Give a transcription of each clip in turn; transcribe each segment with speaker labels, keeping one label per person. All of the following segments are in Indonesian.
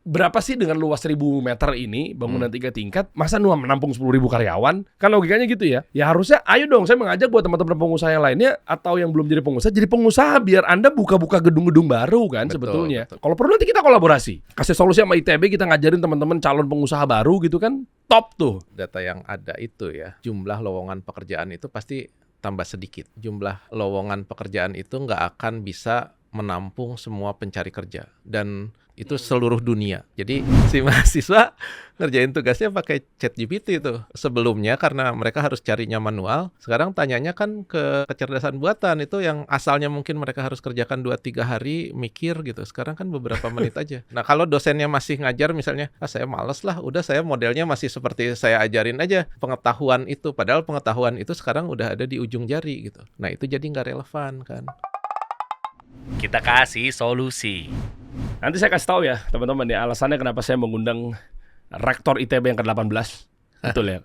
Speaker 1: berapa sih dengan luas 1.000 meter ini bangunan 3 tingkat, masa menampung 10.000 karyawan? Kan logikanya gitu ya. Ya harusnya ayo dong saya mengajak buat teman-teman pengusaha yang lainnya atau yang belum jadi pengusaha biar Anda buka-buka gedung-gedung baru kan sebetulnya. Kalau perlu nanti kita kolaborasi. Kasih solusi sama ITB, kita ngajarin teman-teman calon pengusaha baru gitu kan. Top tuh.
Speaker 2: Data yang ada itu ya, jumlah lowongan pekerjaan itu pasti tambah sedikit. Jumlah lowongan pekerjaan itu nggak akan bisa menampung semua pencari kerja. Dan itu seluruh dunia. Jadi si mahasiswa ngerjain tugasnya pakai ChatGPT itu. Sebelumnya karena mereka harus carinya manual, sekarang tanyanya kan ke kecerdasan buatan itu yang asalnya mungkin mereka harus kerjakan 2-3 hari mikir gitu. Sekarang kan beberapa menit aja. Nah, kalau dosennya masih ngajar misalnya, saya males lah, udah saya modelnya masih seperti saya ajarin aja pengetahuan itu. Padahal pengetahuan itu sekarang udah ada di ujung jari gitu. Nah, itu jadi nggak relevan kan.
Speaker 3: Kita kasih solusi.
Speaker 1: Nanti saya kasih tahu ya teman-teman ya alasannya kenapa saya mengundang rektor ITB yang ke-18. Betul ya?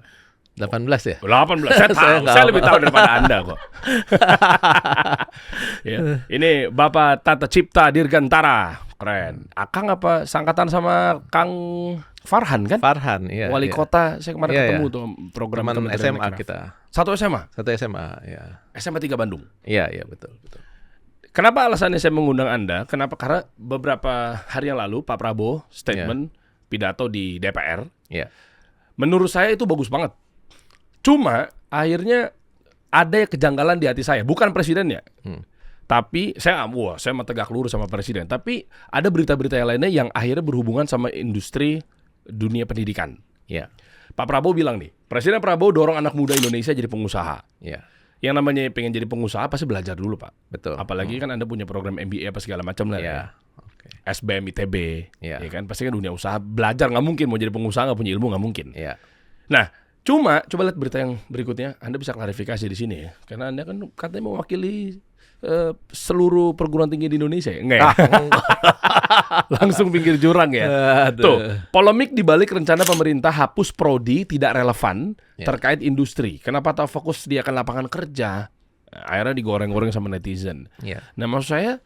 Speaker 2: 18 ya?
Speaker 1: 18. Saya tahu, saya lebih tahu daripada Anda kok. Ya. Ini Bapak Tata Cipta Dirgantara. Keren. Akang apa sangkatan sama Kang Farhan kan?
Speaker 2: Farhan, iya.
Speaker 1: Wali kota, saya kemarin ketemu tuh program
Speaker 2: teman SMA kita.
Speaker 1: Satu SMA?
Speaker 2: Satu SMA, ya.
Speaker 1: SMA 3 Bandung?
Speaker 2: Iya, betul.
Speaker 1: Kenapa alasannya saya mengundang Anda? Kenapa? Karena beberapa hari yang lalu Pak Prabowo statement pidato di DPR. Menurut saya itu bagus banget. Cuma akhirnya ada kejanggalan di hati saya, bukan presidennya. Tapi saya mah tegak lurus sama presiden. Tapi ada berita-berita yang lainnya yang akhirnya berhubungan sama industri dunia pendidikan. Pak Prabowo bilang nih, Presiden Prabowo dorong anak muda Indonesia jadi pengusaha. Yang namanya pengen jadi pengusaha pasti belajar dulu, Pak.
Speaker 2: Betul.
Speaker 1: Apalagi kan Anda punya program MBA apa segala macam lah ya. SBM, ITB, ya kan pasti kan dunia usaha belajar, nggak mungkin mau jadi pengusaha nggak punya ilmu, nggak mungkin. Nah, coba lihat berita yang berikutnya. Anda bisa klarifikasi di sini ya, karena Anda kan katanya mewakili seluruh perguruan tinggi di Indonesia ya? Enggak ya? Langsung pinggir jurang ya. Tuh, polemik dibalik rencana pemerintah hapus prodi tidak relevan terkait industri. Kenapa tak fokus sediakan lapangan kerja? Akhirnya digoreng-goreng sama netizen. Nah, maksud saya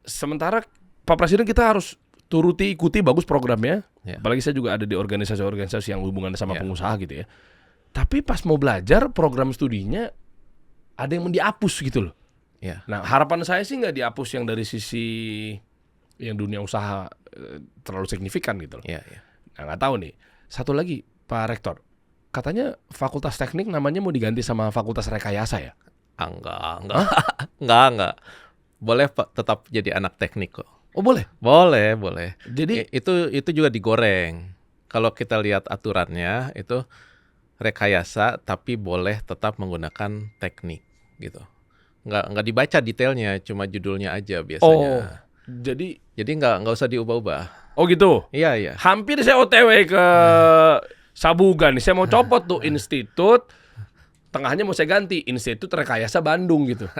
Speaker 1: sementara Pak Presiden kita harus ikuti bagus programnya. Apalagi saya juga ada di organisasi-organisasi yang hubungannya sama pengusaha gitu ya. Tapi pas mau belajar program studinya ada yang dihapus gitu loh. Nah, harapan saya sih nggak dihapus yang dari sisi yang dunia usaha terlalu signifikan gitu loh. Nah, nggak tahu nih. Satu lagi, Pak Rektor, katanya Fakultas Teknik namanya mau diganti sama Fakultas Rekayasa ya?
Speaker 2: Enggak. Boleh Pak tetap jadi anak teknik kok.
Speaker 1: Oh boleh?
Speaker 2: Boleh.
Speaker 1: Jadi
Speaker 2: itu juga digoreng. Kalau kita lihat aturannya itu rekayasa tapi boleh tetap menggunakan teknik gitu. Nggak dibaca detailnya, cuma judulnya aja biasanya. Jadi nggak usah diubah-ubah.
Speaker 1: Oh gitu?
Speaker 2: Iya.
Speaker 1: Hampir saya OTW ke Sabugan. Saya mau copot tuh institut, tengahnya mau saya ganti Institut Rekayasa Bandung gitu.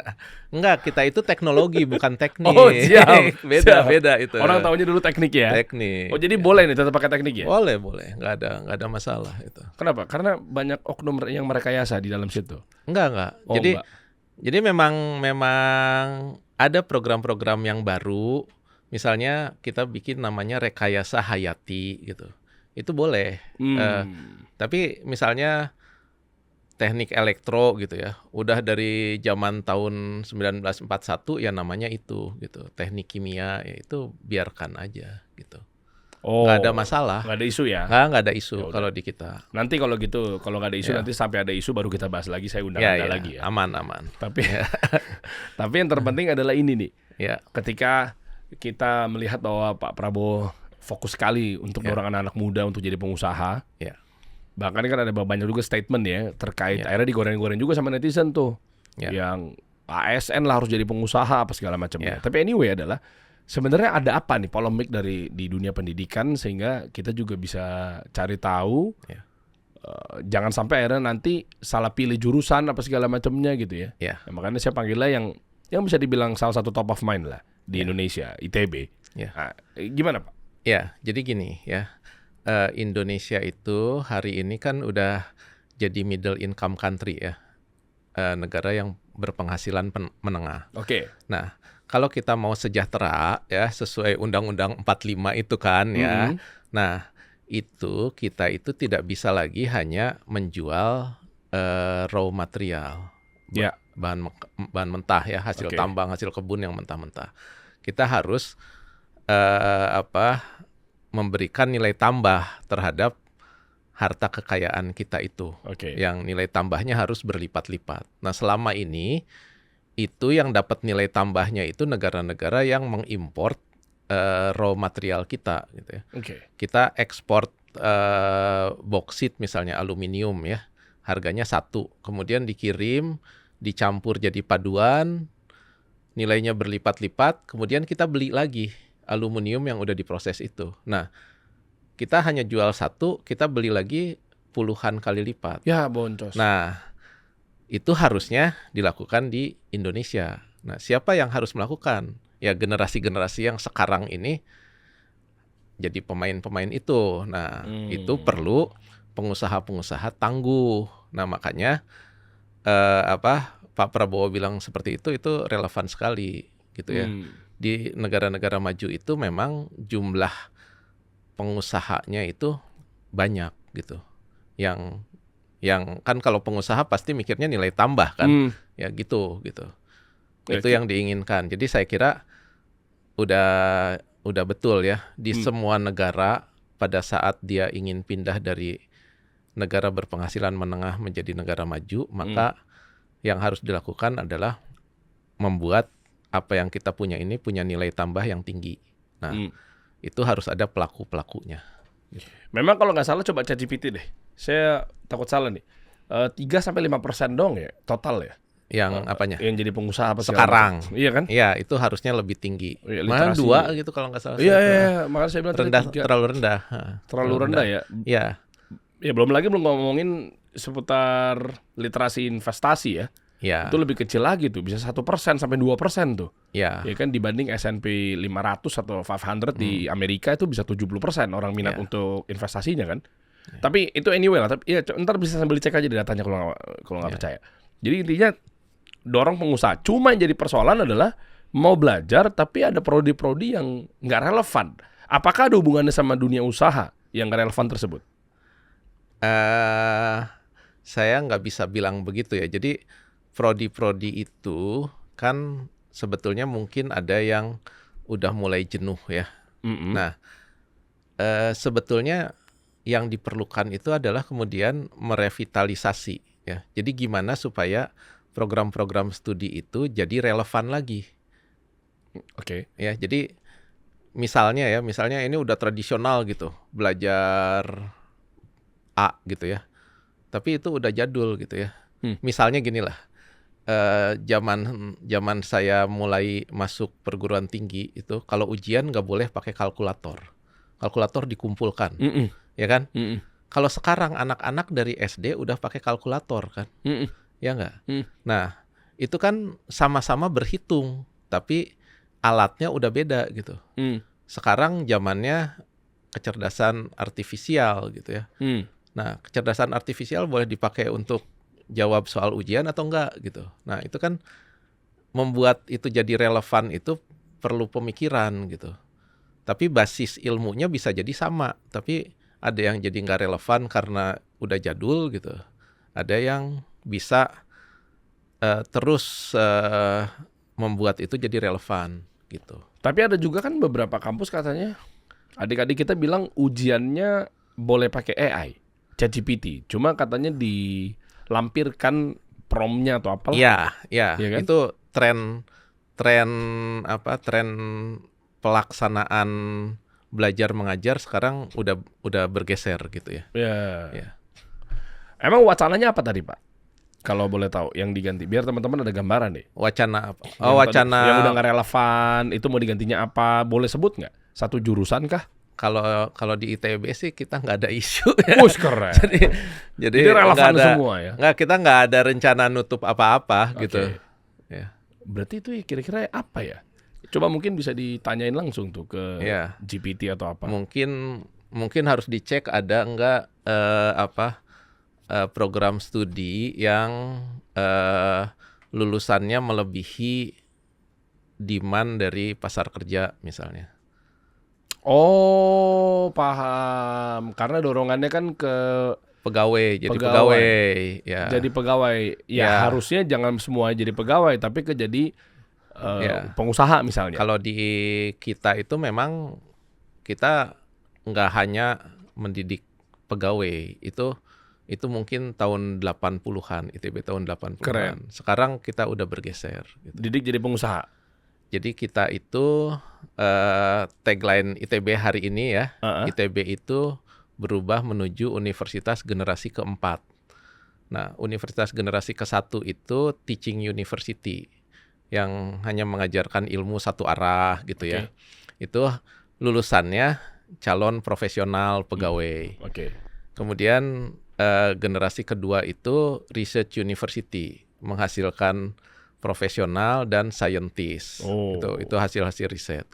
Speaker 2: Enggak, kita itu teknologi bukan teknik.
Speaker 1: Oh siap.
Speaker 2: Beda itu.
Speaker 1: Orang tahunya dulu teknik ya?
Speaker 2: Teknik.
Speaker 1: Oh jadi boleh nih tetap pakai teknik ya?
Speaker 2: Boleh. Nggak ada masalah itu.
Speaker 1: Kenapa? Karena banyak oknum yang merekayasa di dalam situ.
Speaker 2: Enggak.
Speaker 1: Oh,
Speaker 2: Jadi memang ada program-program yang baru, misalnya kita bikin namanya rekayasa hayati gitu, itu boleh. Tapi misalnya teknik elektro gitu ya, udah dari zaman tahun 1941 ya namanya itu gitu, teknik kimia ya itu biarkan aja gitu. Nggak ada masalah.
Speaker 1: Nggak ada isu ya?
Speaker 2: Nggak ada isu kalau di kita.
Speaker 1: Nanti kalau gitu, kalau nggak ada isu nanti sampai ada isu baru kita bahas lagi. Saya undang Anda lagi ya.
Speaker 2: Aman.
Speaker 1: Tapi yang terpenting adalah ini nih. Ketika kita melihat bahwa Pak Prabowo fokus sekali untuk dorong anak-anak muda untuk jadi pengusaha. Bahkan kan ada banyak juga statement ya terkait akhirnya digoreng-goreng juga sama netizen tuh. Yang ASN lah harus jadi pengusaha apa segala macamnya. Tapi anyway adalah sebenarnya ada apa nih polemik di dunia pendidikan sehingga kita juga bisa cari tahu. Jangan sampai akhirnya nanti salah pilih jurusan apa segala macamnya gitu ya. Makanya saya panggilnya yang bisa dibilang salah satu top of mind lah di Indonesia, ITB. Nah, gimana Pak?
Speaker 2: Jadi gini ya. Indonesia itu hari ini kan udah jadi middle income country ya. Negara yang berpenghasilan menengah.
Speaker 1: Oke.
Speaker 2: Nah, kalau kita mau sejahtera ya sesuai Undang-Undang 45 itu kan ya. Nah, itu kita itu tidak bisa lagi hanya menjual raw material.
Speaker 1: Ya.
Speaker 2: Bahan mentah ya, hasil tambang, hasil kebun yang mentah-mentah. Kita harus memberikan nilai tambah terhadap harta kekayaan kita itu. Yang nilai tambahnya harus berlipat-lipat. Nah, selama ini itu yang dapat nilai tambahnya itu negara-negara yang mengimport raw material kita gitu ya. Kita ekspor boksit misalnya aluminium ya. Harganya 1, kemudian dikirim, dicampur jadi paduan, nilainya berlipat-lipat, kemudian kita beli lagi aluminium yang udah diproses itu. Nah, kita hanya jual 1, kita beli lagi puluhan kali lipat.
Speaker 1: Ya, boncos.
Speaker 2: Nah, itu harusnya dilakukan di Indonesia. Nah, siapa yang harus melakukan? Ya, generasi-generasi yang sekarang ini jadi pemain-pemain itu. Nah, itu perlu pengusaha-pengusaha tangguh. Nah, makanya Pak Prabowo bilang seperti itu relevan sekali gitu ya. Di negara-negara maju itu memang jumlah pengusahanya itu banyak gitu. Yang kan kalau pengusaha pasti mikirnya nilai tambah kan. Ya gitu. Itu yang diinginkan. Jadi saya kira udah betul ya di semua negara pada saat dia ingin pindah dari negara berpenghasilan menengah menjadi negara maju, maka yang harus dilakukan adalah membuat apa yang kita punya ini punya nilai tambah yang tinggi. Nah, itu harus ada pelaku-pelakunya.
Speaker 1: Memang kalau nggak salah coba ChatGPT deh. Saya takut salah nih. 3-5% dong ya total ya.
Speaker 2: Yang apanya?
Speaker 1: Yang jadi pengusaha apa
Speaker 2: sekarang?
Speaker 1: Iya kan?
Speaker 2: Iya, itu harusnya lebih tinggi.
Speaker 1: Malah
Speaker 2: 2 gitu kalau nggak salah.
Speaker 1: Iya, makanya saya bilang
Speaker 2: terlalu rendah.
Speaker 1: Terlalu rendah ya.
Speaker 2: Iya.
Speaker 1: Ya belum lagi ngomongin seputar literasi investasi ya.
Speaker 2: Ya.
Speaker 1: Itu lebih kecil lagi tuh, bisa 1% sampai 2% tuh.
Speaker 2: Ya.
Speaker 1: Ya kan dibanding S&P 500 atau 500 di Amerika itu bisa 70% orang minat untuk investasinya kan. Tapi itu anyway lah, tapi ya ntar bisa sambil cek aja di datanya kalau nggak percaya. Jadi intinya dorong pengusaha. Cuma yang jadi persoalan adalah mau belajar tapi ada prodi-prodi yang nggak relevan. Apakah ada hubungannya sama dunia usaha yang nggak relevan tersebut?
Speaker 2: Saya nggak bisa bilang begitu ya. Jadi prodi-prodi itu kan sebetulnya mungkin ada yang udah mulai jenuh ya. Nah, sebetulnya yang diperlukan itu adalah kemudian merevitalisasi ya. Jadi gimana supaya program-program studi itu jadi relevan lagi. Ya, jadi misalnya ini udah tradisional gitu, belajar A gitu ya. Tapi itu udah jadul gitu ya. Misalnya gini lah. Zaman saya mulai masuk perguruan tinggi itu kalau ujian nggak boleh pakai kalkulator. Kalkulator dikumpulkan. Ya kan? Kalau sekarang anak-anak dari SD udah pakai kalkulator kan? Ya nggak? Nah, itu kan sama-sama berhitung, tapi alatnya udah beda gitu. Sekarang zamannya kecerdasan artifisial gitu ya. Nah, kecerdasan artifisial boleh dipakai untuk jawab soal ujian atau enggak gitu. Nah, itu kan membuat itu jadi relevan itu perlu pemikiran gitu. Tapi basis ilmunya bisa jadi sama, tapi ada yang jadi nggak relevan karena udah jadul gitu. Ada yang bisa terus membuat itu jadi relevan gitu.
Speaker 1: Tapi ada juga kan beberapa kampus katanya adik-adik kita bilang ujiannya boleh pakai AI, ChatGPT. Cuma katanya dilampirkan prompt-nya atau apalah.
Speaker 2: Iya kan? Itu tren pelaksanaan belajar mengajar sekarang udah bergeser gitu ya.
Speaker 1: Iya. Emang wacananya apa tadi, Pak? Kalau boleh tahu yang diganti, biar teman-teman ada gambaran nih.
Speaker 2: Wacana apa?
Speaker 1: Wacana yang udah nggak relevan, itu mau digantinya apa? Boleh sebut nggak? Satu jurusan kah?
Speaker 2: Kalau di ITB sih kita nggak ada isu. Ya.
Speaker 1: Keren.
Speaker 2: jadi
Speaker 1: relevan semua ya.
Speaker 2: Kita nggak ada rencana nutup apa-apa gitu. Ya.
Speaker 1: Berarti itu kira-kira apa ya? Coba mungkin bisa ditanyain langsung tuh ke GPT atau apa.
Speaker 2: Mungkin harus dicek ada nggak program studi yang lulusannya melebihi demand dari pasar kerja misalnya.
Speaker 1: Oh, paham. Karena dorongannya kan ke
Speaker 2: Pegawai, jadi pegawai. Ya.
Speaker 1: Jadi pegawai. Ya, harusnya jangan semua jadi pegawai, tapi ke jadi pengusaha misalnya.
Speaker 2: Kalau di kita itu memang kita nggak hanya mendidik pegawai, itu mungkin tahun 80-an, ITB tahun 80-an.
Speaker 1: Keren.
Speaker 2: Sekarang kita udah bergeser. Gitu.
Speaker 1: Didik jadi pengusaha.
Speaker 2: Jadi kita itu tagline ITB hari ini ya, ITB itu berubah menuju universitas generasi keempat. Nah, universitas generasi ke-1 itu teaching university yang hanya mengajarkan ilmu satu arah gitu ya. Itu lulusannya calon profesional pegawai. Kemudian generasi kedua itu research university, menghasilkan profesional dan scientist. Itu hasil-hasil riset.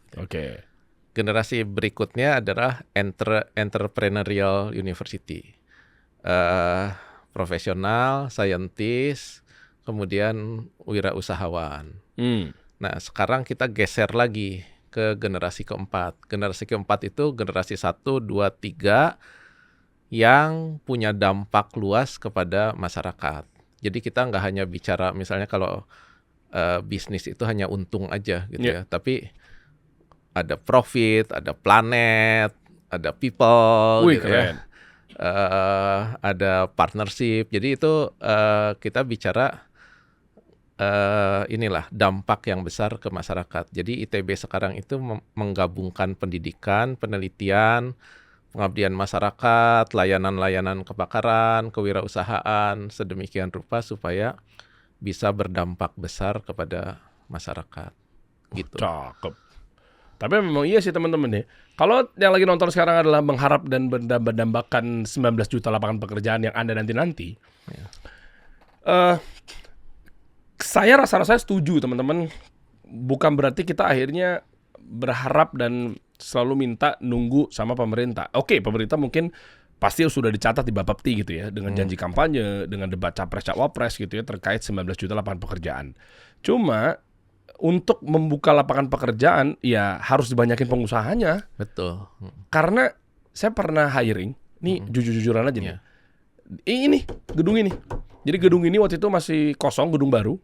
Speaker 2: Generasi berikutnya adalah entrepreneurial university. Profesional, scientist, kemudian wirausahawan. Nah, sekarang kita geser lagi ke generasi keempat. Generasi keempat itu generasi 1, 2, 3 yang punya dampak luas kepada masyarakat. Jadi kita nggak hanya bicara misalnya kalau bisnis itu hanya untung aja gitu ya, tapi ada profit, ada planet, ada people, gitu ya. Ada partnership. Jadi itu kita bicara inilah dampak yang besar ke masyarakat. Jadi ITB sekarang itu menggabungkan pendidikan, penelitian, pengabdian masyarakat, layanan-layanan kepakaran, kewirausahaan, sedemikian rupa supaya bisa berdampak besar kepada masyarakat. Gitu.
Speaker 1: Cakep. Tapi memang iya sih teman-teman ya. Kalau yang lagi nonton sekarang adalah mengharap dan berdambakan 19 juta lapangan pekerjaan yang ada nanti-nanti. Saya rasa-rasa setuju teman-teman. Bukan berarti kita akhirnya berharap dan selalu minta nunggu sama pemerintah. Oke, pemerintah mungkin pasti sudah dicatat di Bapepti gitu ya, dengan janji kampanye, dengan debat capres-cawapres gitu ya terkait 19 juta lapangan pekerjaan. Cuma untuk membuka lapangan pekerjaan ya harus dibanyakin pengusahanya.
Speaker 2: Betul.
Speaker 1: Karena saya pernah hiring, nih jujur-jujuran aja nih. Ini gedung ini. Jadi gedung ini waktu itu masih kosong, gedung baru.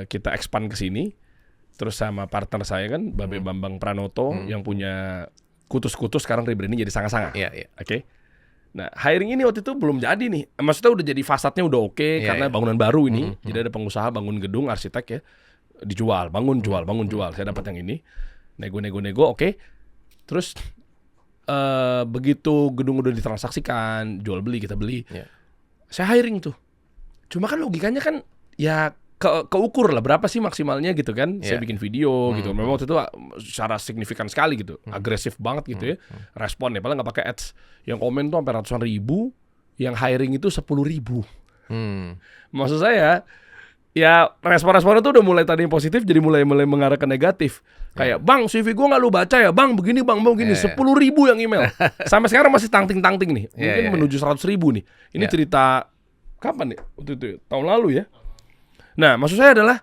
Speaker 1: Kita expand ke sini. Terus sama partner saya kan, Babe Bambang Pranoto yang punya Kutus-Kutus sekarang rebranding jadi Sanga-Sanga. Oke. Nah, hiring ini waktu itu belum jadi nih. Maksudnya udah jadi fasadnya udah oke karena bangunan baru ini. Jadi ada pengusaha bangun gedung, arsitek ya. Dijual, bangun jual. Saya dapat yang ini. Nego, oke. Terus begitu gedung udah ditransaksikan, jual beli, kita beli. Saya hiring tuh. Cuma kan logikanya kan ya keukur lah berapa sih maksimalnya gitu kan. Saya bikin video gitu. Memang waktu itu secara signifikan sekali gitu. Agresif banget gitu ya. Responnya padahal nggak pakai ads. Yang komen tuh sampai ratusan ribu, yang hiring itu 10.000. Maksud saya ya respon-responnya tuh udah mulai tadi positif jadi mulai mengarah ke negatif. Kayak, "Bang, CV gue nggak lu baca ya? Bang, begini bang, begini." 10.000 yang email. Sampai sekarang masih tangting-tangting nih. Mungkin menuju 100.000 nih. Ini cerita kapan nih? Waktu itu tahun lalu ya. Nah, maksud saya adalah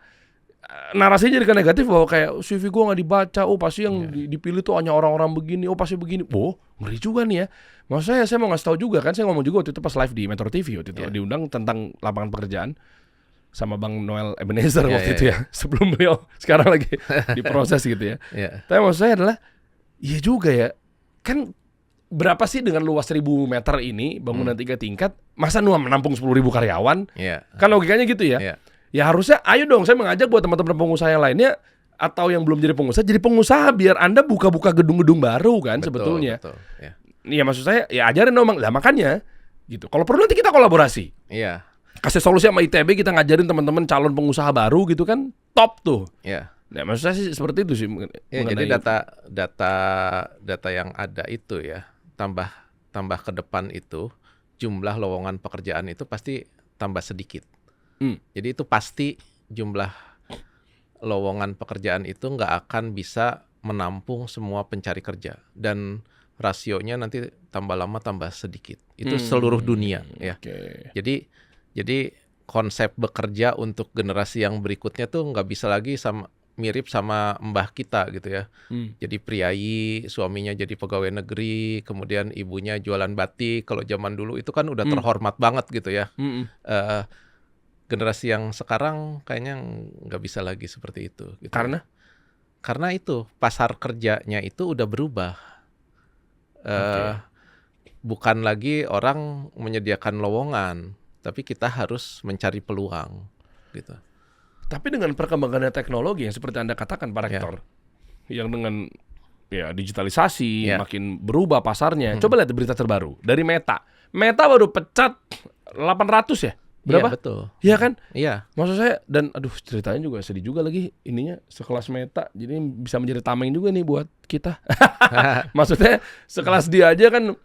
Speaker 1: narasinya jadi ke negatif bahwa kayak CV gue nggak dibaca. Oh, pasti yang dipilih tuh hanya orang-orang begini. Oh, pasti begini. Oh, ngeri juga nih ya. Maksud saya mau ngasih tahu juga kan. Saya ngomong juga waktu itu pas live di Metro TV waktu itu diundang tentang lapangan pekerjaan sama Bang Noel Ebenezer waktu itu ya. Sebelum beliau sekarang lagi diproses gitu ya. Tapi maksud saya adalah iya juga ya. Kan berapa sih dengan luas 1.000 meter ini bangunan 3 tingkat, masa menampung 10.000 karyawan? Kan logikanya gitu ya. Ya harusnya ayo dong saya mengajak buat teman-teman pengusaha yang lainnya atau yang belum jadi pengusaha biar Anda buka-buka gedung-gedung baru kan sebetulnya. Iya maksud saya ya ajarin dong. Lah makanya gitu. Kalau perlu nanti kita kolaborasi. Kasih solusi sama ITB, kita ngajarin teman-teman calon pengusaha baru gitu kan, top tuh. Nah, maksud saya sih seperti itu sih.
Speaker 2: Jadi data yang ada itu ya, tambah ke depan itu jumlah lowongan pekerjaan itu pasti tambah sedikit. Jadi itu pasti jumlah lowongan pekerjaan itu nggak akan bisa menampung semua pencari kerja dan rasionya nanti tambah lama tambah sedikit. Itu seluruh dunia ya. Jadi konsep bekerja untuk generasi yang berikutnya tuh nggak bisa lagi sama mirip sama mbah kita gitu ya. Jadi priai, suaminya jadi pegawai negeri, kemudian ibunya jualan batik. Kalau zaman dulu itu kan udah terhormat banget gitu ya. Generasi yang sekarang kayaknya nggak bisa lagi seperti itu. Gitu. Karena itu pasar kerjanya itu udah berubah. Bukan lagi orang menyediakan lowongan, tapi kita harus mencari peluang gitu.
Speaker 1: Tapi dengan perkembangannya teknologi yang seperti Anda katakan Pak Rektor, yang dengan digitalisasi makin berubah pasarnya. Coba lihat berita terbaru dari Meta. Meta baru pecat 800 ya? Berapa?
Speaker 2: Iya, betul.
Speaker 1: Iya kan?
Speaker 2: Iya.
Speaker 1: Maksud saya, dan aduh ceritanya juga sedih juga lagi ininya sekelas Meta. Jadi bisa menjadi tameng juga nih buat kita. Maksudnya sekelas dia aja kan.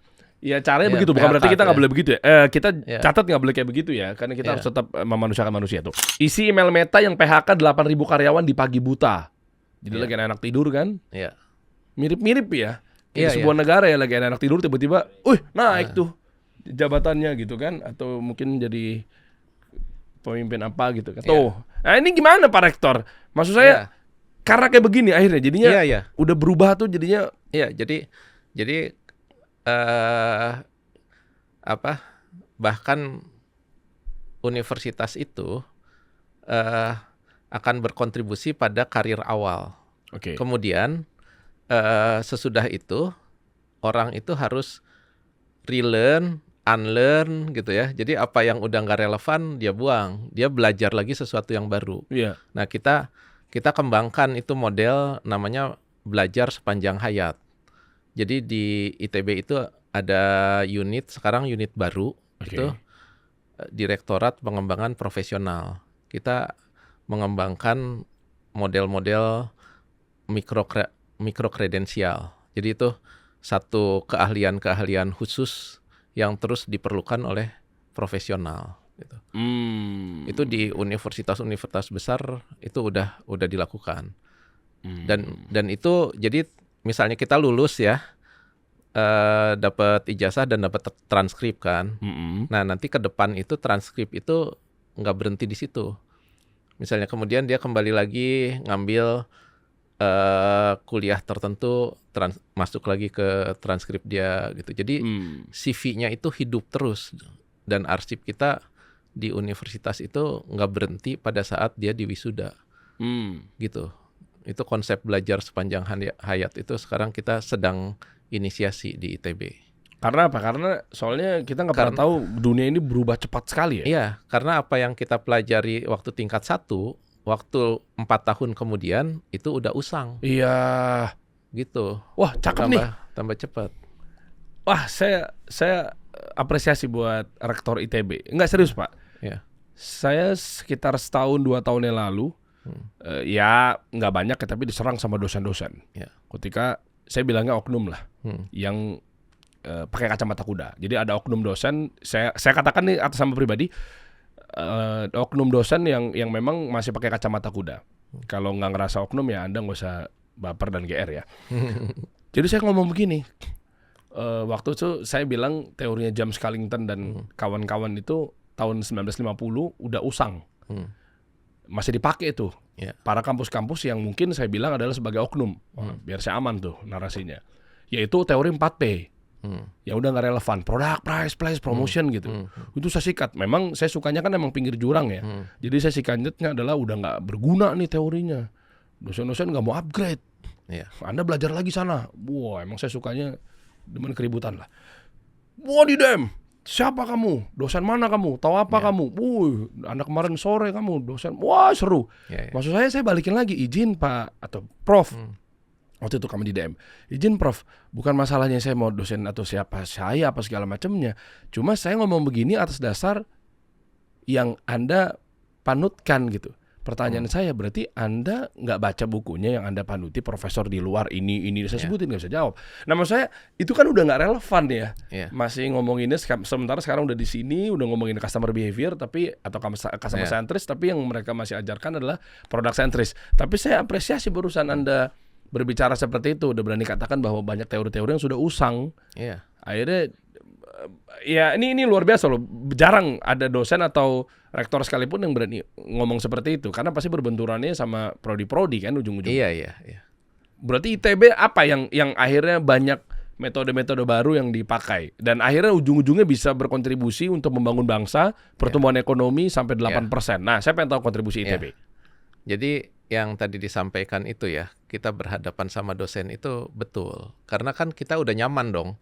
Speaker 1: Ya caranya begitu, bukan berarti kita nggak boleh begitu ya. Kita catat nggak boleh kayak begitu ya, karena kita harus tetap memanusiakan manusia tuh. Isi email Meta yang PHK 8.000 karyawan di pagi buta. Jadi lagi anak tidur kan?
Speaker 2: Iya.
Speaker 1: Mirip-mirip ya. Kayak sebuah negara ya lagi anak tidur tiba-tiba, naik tuh jabatannya gitu kan? Atau mungkin jadi pemimpin apa gitu kan? Tuh. Nah ini gimana Pak Rektor? Maksud saya karena kayak begini akhirnya jadinya udah berubah tuh jadinya.
Speaker 2: Iya, jadi bahkan universitas itu akan berkontribusi pada karir awal. Kemudian sesudah itu orang itu harus relearn, unlearn gitu ya. Jadi apa yang udah nggak relevan dia buang, dia belajar lagi sesuatu yang baru. Nah kita kembangkan itu model namanya belajar sepanjang hayat. Jadi di ITB itu ada sekarang unit baru, itu Direktorat Pengembangan Profesional. Kita mengembangkan model-model mikro kredensial. Jadi itu satu keahlian khusus yang terus diperlukan oleh profesional. Gitu. Itu di universitas-universitas besar itu udah dilakukan. Dan itu jadi misalnya kita lulus ya, dapat ijazah dan dapat transkrip kan. Nah nanti ke depan itu transkrip itu nggak berhenti di situ. Misalnya kemudian dia kembali lagi ngambil kuliah tertentu, masuk lagi ke transkrip dia gitu. Jadi CV-nya itu hidup terus dan arsip kita di universitas itu nggak berhenti pada saat dia di wisuda. Gitu. Itu konsep belajar sepanjang hayat itu sekarang kita sedang inisiasi di ITB.
Speaker 1: Karena apa? Karena soalnya kita nggak pernah tahu dunia ini berubah cepat sekali ya.
Speaker 2: Iya, karena apa yang kita pelajari waktu tingkat 1, waktu 4 tahun kemudian itu udah usang.
Speaker 1: Iya.
Speaker 2: Gitu.
Speaker 1: Wah, cakep nih.
Speaker 2: Tambah cepat.
Speaker 1: Wah, saya apresiasi buat Rektor ITB. Enggak serius, Pak.
Speaker 2: Iya.
Speaker 1: Saya sekitar 1-2 tahun yang lalu ya nggak banyak ya, tapi diserang sama dosen-dosen. Ketika saya bilangnya oknum lah, yang pakai kacamata kuda. Jadi ada oknum dosen, saya katakan nih atas nama pribadi, oknum dosen yang memang masih pakai kacamata kuda. Kalau nggak ngerasa oknum ya Anda nggak usah baper dan GR ya. Jadi saya ngomong begini, waktu itu saya bilang teorinya James Carlington dan kawan-kawan itu tahun 1950 udah usang. Masih dipakai tuh para kampus-kampus yang mungkin saya bilang adalah sebagai oknum. Biar saya aman tuh narasinya. Yaitu teori 4P. Ya udah nggak relevan, product, price, place, promotion gitu. Itu saya sikat. Memang saya sukanya kan emang pinggir jurang ya. Jadi saya sikatnya adalah udah nggak berguna nih teorinya. Dosen-dosen nggak mau upgrade. Anda belajar lagi sana. Wah, emang saya sukanya demen keributan lah. Wah di dem. Siapa kamu? Dosen mana kamu? Tahu apa kamu? Anda kemarin sore kamu dosen. Wah seru. Maksud saya balikin lagi, izin Pak atau Prof. Waktu itu kami di DM. Izin Prof, bukan masalahnya saya mau dosen atau siapa saya apa segala macamnya. Cuma saya ngomong begini atas dasar yang Anda panutkan gitu. Pertanyaan saya berarti Anda nggak baca bukunya yang Anda panuti profesor di luar ini saya sebutin nggak bisa jawab. Nah maksud saya itu kan udah nggak relevan ya. Masih ngomonginnya sementara sekarang udah di sini udah ngomongin customer behavior tapi atau customer centris tapi yang mereka masih ajarkan adalah product centris. Tapi saya apresiasi barusan Anda berbicara seperti itu, udah berani katakan bahwa banyak teori-teori yang sudah usang. Akhirnya ya ini luar biasa loh. Jarang ada dosen atau rektor sekalipun yang berani ngomong seperti itu, karena pasti berbenturannya sama prodi-prodi kan ujung-ujungnya.
Speaker 2: Iya.
Speaker 1: Berarti ITB apa yang akhirnya banyak metode-metode baru yang dipakai dan akhirnya ujung-ujungnya bisa berkontribusi untuk membangun bangsa, pertumbuhan ekonomi sampai 8%. Nah, saya pengen tahu kontribusi ITB.
Speaker 2: Jadi yang tadi disampaikan itu ya, kita berhadapan sama dosen itu betul. Karena kan kita udah nyaman dong,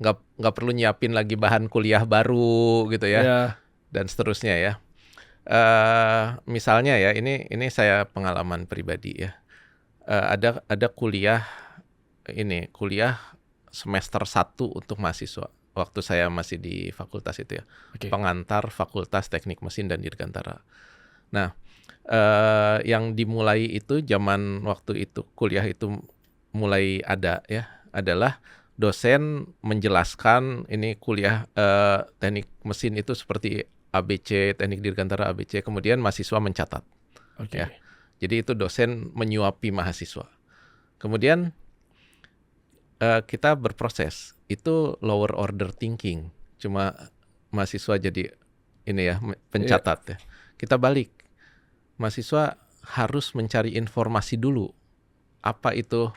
Speaker 2: nggak perlu nyiapin lagi bahan kuliah baru gitu ya, dan seterusnya ya. Misalnya ya, ini saya pengalaman pribadi ya. Ada kuliah semester 1 untuk mahasiswa waktu saya masih di fakultas itu ya. Pengantar Fakultas Teknik Mesin dan Dirgantara. Nah, yang dimulai itu zaman waktu itu kuliah itu mulai ada ya, adalah dosen menjelaskan ini kuliah teknik mesin itu seperti ABC, teknik dirgantara ABC, kemudian mahasiswa mencatat. Ya. Jadi itu dosen menyuapi mahasiswa. Kemudian kita berproses, itu lower order thinking, cuma mahasiswa jadi ini ya pencatat ya. Kita balik, mahasiswa harus mencari informasi dulu, apa itu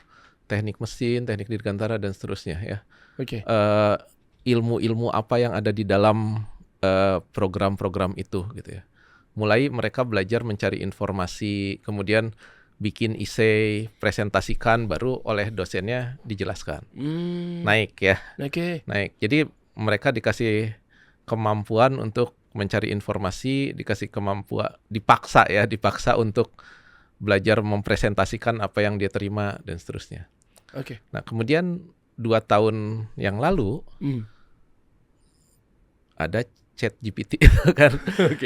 Speaker 2: teknik mesin, teknik dirgantara dan seterusnya ya. Ilmu-ilmu apa yang ada di dalam program-program itu gitu ya. Mulai mereka belajar mencari informasi, kemudian bikin essay, presentasikan, baru oleh dosennya dijelaskan. Naik ya. Naik. Jadi mereka dikasih kemampuan untuk mencari informasi, dikasih kemampuan, dipaksa untuk belajar mempresentasikan apa yang dia terima dan seterusnya. Nah, kemudian 2 tahun yang lalu ada ChatGPT kan.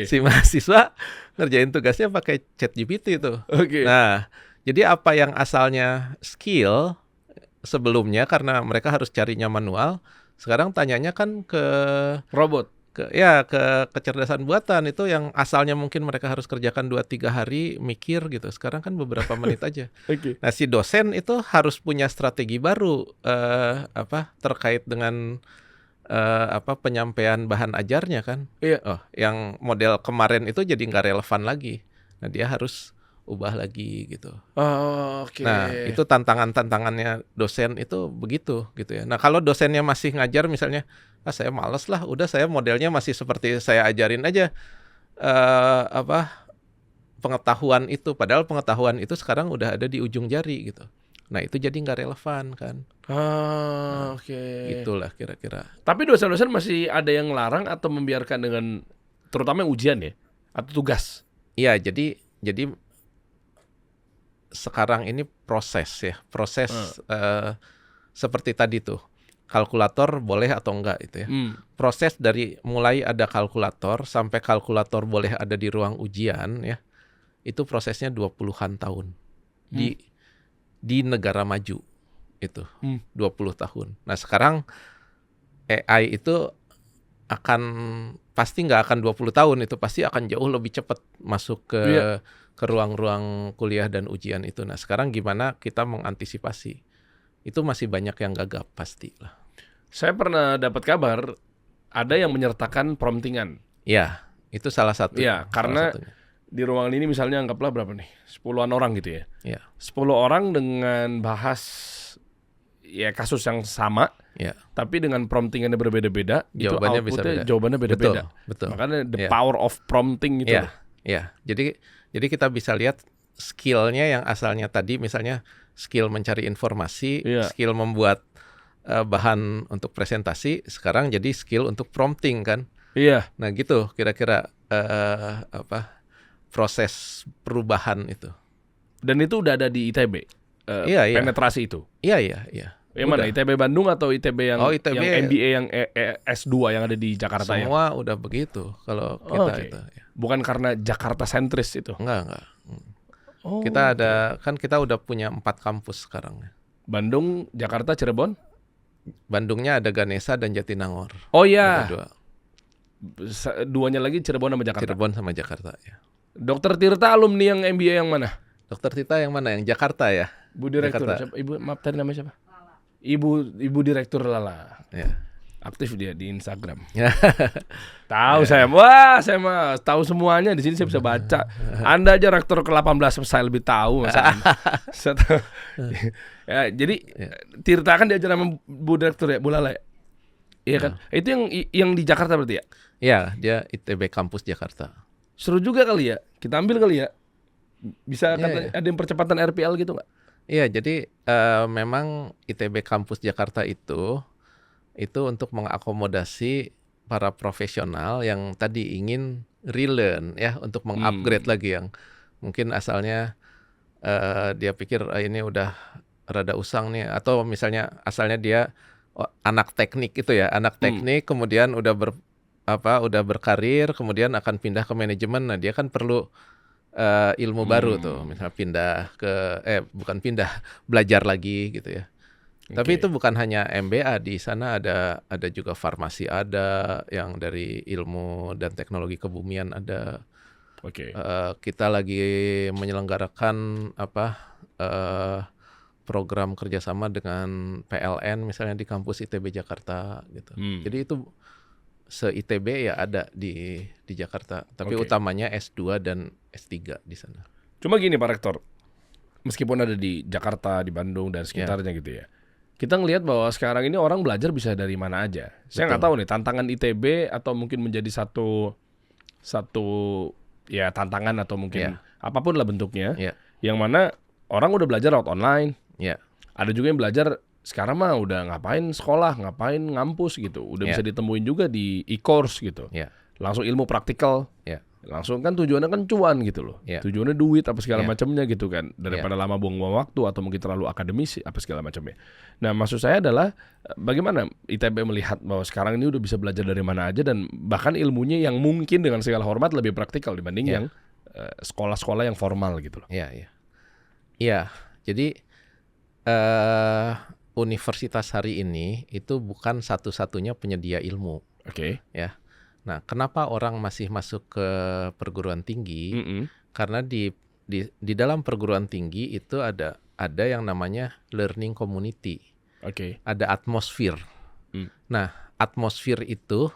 Speaker 2: Si mahasiswa ngerjain tugasnya pakai ChatGPT itu. Nah, jadi apa yang asalnya skill sebelumnya karena mereka harus carinya manual, sekarang tanyanya kan ke
Speaker 1: robot.
Speaker 2: Ke kecerdasan buatan itu yang asalnya mungkin mereka harus kerjakan 2-3 hari mikir gitu. Sekarang kan beberapa menit aja. Nah, si dosen itu harus punya strategi baru terkait dengan penyampaian bahan ajarnya kan. Yang model kemarin itu jadi nggak relevan lagi. Nah, dia harus ubah lagi gitu. Nah, itu tantangannya dosen itu begitu gitu ya. Nah, kalau dosennya masih ngajar misalnya, saya males lah, udah saya modelnya masih seperti saya ajarin aja pengetahuan itu, padahal pengetahuan itu sekarang udah ada di ujung jari gitu. Nah, itu jadi nggak relevan kan. Itulah kira-kira.
Speaker 1: Tapi dosen-dosen masih ada yang larang atau membiarkan dengan terutama ujian ya atau tugas?
Speaker 2: Iya, jadi sekarang ini proses seperti tadi tuh, kalkulator boleh atau enggak itu ya. Proses dari mulai ada kalkulator sampai kalkulator boleh ada di ruang ujian ya, itu prosesnya 20-an tahun di negara maju itu 20 tahun. Nah, sekarang AI itu pasti nggak akan 20 tahun, itu pasti akan jauh lebih cepat masuk ke ruang-ruang kuliah dan ujian itu. Nah, sekarang gimana kita mengantisipasi? Itu masih banyak yang gagap pasti lah.
Speaker 1: Saya pernah dapat kabar ada yang menyertakan promptingan.
Speaker 2: Ya, itu salah satu.
Speaker 1: Ya, karena di ruangan ini misalnya anggaplah berapa nih? 10-an orang gitu ya. 10 orang dengan bahas ya kasus yang sama. Tapi dengan promptingannya berbeda-beda,
Speaker 2: jawabannya bisa beda.
Speaker 1: Jawabannya beda-beda.
Speaker 2: Betul.
Speaker 1: Makanya the power of prompting itu.
Speaker 2: Jadi kita bisa lihat skillnya yang asalnya tadi misalnya skill mencari informasi, skill membuat bahan untuk presentasi, sekarang jadi skill untuk prompting kan. Nah, gitu kira-kira proses perubahan itu.
Speaker 1: Dan itu udah ada di ITB. Penetrasi itu.
Speaker 2: Iya.
Speaker 1: Yang mana? ITB Bandung atau ITB yang MBA yang S2 yang ada di Jakarta?
Speaker 2: Semua udah begitu kalau kita itu.
Speaker 1: Bukan karena Jakarta sentris itu?
Speaker 2: Enggak. Kita kita udah punya 4 kampus sekarang.
Speaker 1: Bandung, Jakarta, Cirebon?
Speaker 2: Bandungnya ada Ganesha dan Jatinangor.
Speaker 1: Oh iya. Duanya lagi Cirebon sama Jakarta.
Speaker 2: Cirebon sama Jakarta ya.
Speaker 1: Dokter Tirta alumni yang MBA yang mana?
Speaker 2: Dokter Tirta yang mana? Yang Jakarta ya.
Speaker 1: Bu Direktur. Siapa? Ibu, maaf tadi namanya siapa? Ibu Direktur Lala.
Speaker 2: Ya.
Speaker 1: Aktif dia di Instagram. Tahu saya. Wah, saya mah tahu semuanya di sini, saya bisa baca. Anda aja rektor ke-18 saya lebih tahu masa. Ya, jadi Tirta kan diajar sama Bu Direktur ya, Bu Lala. Iya kan? Itu yang di Jakarta berarti ya?
Speaker 2: Iya, dia ITB Kampus Jakarta.
Speaker 1: Seru juga kali ya. Kita ambil kali ya. Bisa ada yang percepatan RPL gitu nggak?
Speaker 2: Iya, jadi memang ITB Kampus Jakarta itu untuk mengakomodasi para profesional yang tadi ingin relearn ya, untuk mengupgrade lagi yang mungkin asalnya dia pikir ini udah rada usang nih, atau misalnya asalnya dia anak teknik itu ya, anak teknik kemudian udah berkarir kemudian akan pindah ke manajemen. Nah, dia kan perlu ilmu baru tuh, misalnya belajar lagi gitu ya. Tapi itu bukan hanya MBA, di sana ada juga farmasi, ada yang dari ilmu dan teknologi kebumian ada. Kita lagi menyelenggarakan program kerjasama dengan PLN misalnya di kampus ITB Jakarta gitu. Jadi itu se-ITB ya ada di Jakarta, tapi utamanya S2 dan S3 di sana.
Speaker 1: Cuma gini Pak Rektor, meskipun ada di Jakarta, di Bandung dan sekitarnya gitu ya, kita ngelihat bahwa sekarang ini orang belajar bisa dari mana aja. Saya nggak tahu nih tantangan ITB atau mungkin menjadi satu ya tantangan atau mungkin apapun lah bentuknya, yang mana orang udah belajar lewat online. Ada juga yang belajar sekarang mah udah ngapain sekolah, ngapain ngampus gitu, udah bisa ditemuin juga di e-course gitu. Langsung ilmu praktikal. Langsung kan tujuannya kan cuan gitu loh. Tujuannya duit apa segala macamnya gitu kan. Daripada lama buang-buang waktu atau mungkin terlalu akademis apa segala macamnya. Nah, maksud saya adalah bagaimana ITB melihat bahwa sekarang ini udah bisa belajar dari mana aja dan bahkan ilmunya yang mungkin dengan segala hormat lebih praktikal dibanding yang sekolah-sekolah yang formal gitu loh.
Speaker 2: Iya. Jadi universitas hari ini itu bukan satu-satunya penyedia ilmu. Ya. Nah, kenapa orang masih masuk ke perguruan tinggi? Karena di dalam perguruan tinggi itu ada yang namanya learning community. Ada atmosfer. Nah, atmosfer itu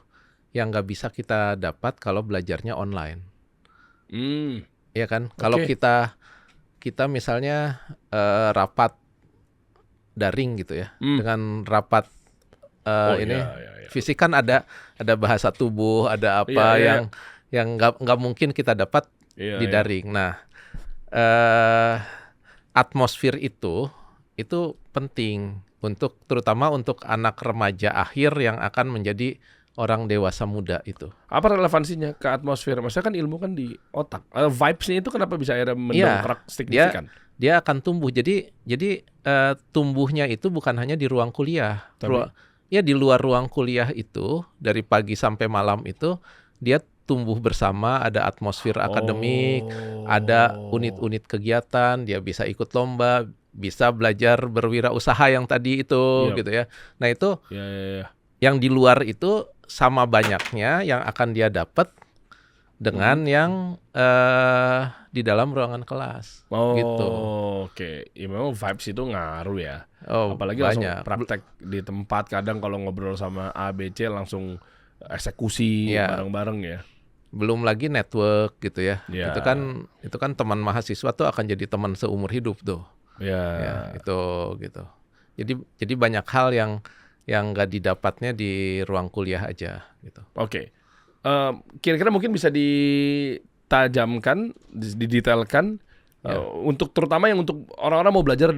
Speaker 2: yang nggak bisa kita dapat kalau belajarnya online. Ya kan? Kalau kita misalnya rapat daring gitu ya, dengan rapat fisik kan ada bahasa tubuh, ada apa yang nggak mungkin kita dapat di daring. Nah, atmosfer itu penting terutama untuk anak remaja akhir yang akan menjadi orang dewasa muda itu.
Speaker 1: Apa relevansinya ke atmosfer? Maksudnya kan ilmu kan di otak. Vibes-nya itu kenapa bisa ada mendongkrak signifikan?
Speaker 2: Dia akan tumbuh. Jadi tumbuhnya itu bukan hanya di ruang kuliah. Di luar ruang kuliah itu, dari pagi sampai malam itu, dia tumbuh bersama, ada atmosfer akademik, ada unit-unit kegiatan, dia bisa ikut lomba, bisa belajar berwirausaha yang tadi itu, gitu ya. Nah itu, yang di luar itu sama banyaknya yang akan dia dapat dengan yang di dalam ruangan kelas. Gitu.
Speaker 1: Ya memang vibes itu ngaruh ya. Apalagi
Speaker 2: banyak.
Speaker 1: Langsung praktek di tempat, kadang kalau ngobrol sama A, B, C langsung eksekusi bareng-bareng ya.
Speaker 2: Belum lagi network gitu ya. Itu kan teman mahasiswa tuh akan jadi teman seumur hidup tuh. Itu gitu. Jadi banyak hal yang nggak didapatnya di ruang kuliah aja gitu.
Speaker 1: Kira-kira mungkin bisa ditajamkan, didetailkan untuk terutama yang untuk orang-orang mau belajar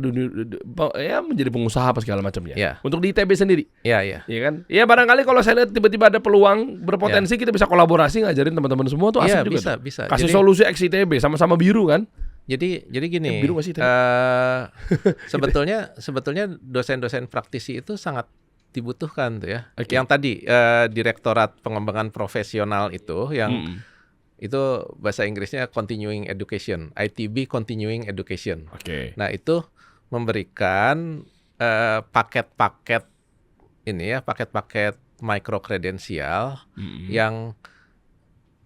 Speaker 1: menjadi pengusaha apa segala macamnya. Untuk di ITB sendiri. Iya kan? Ya barangkali kalau saya lihat tiba-tiba ada peluang berpotensi, kita bisa kolaborasi ngajarin teman-teman semua tuh asik juga.
Speaker 2: Bisa.
Speaker 1: Kasih solusi ex ITB sama-sama biru kan?
Speaker 2: Jadi gini.
Speaker 1: Biru masih
Speaker 2: sebetulnya dosen-dosen praktisi itu sangat dibutuhkan tuh ya. Yang tadi Direktorat Pengembangan Profesional itu yang itu bahasa Inggrisnya Continuing Education, ITB Continuing Education. Nah, itu memberikan paket-paket micro kredensial yang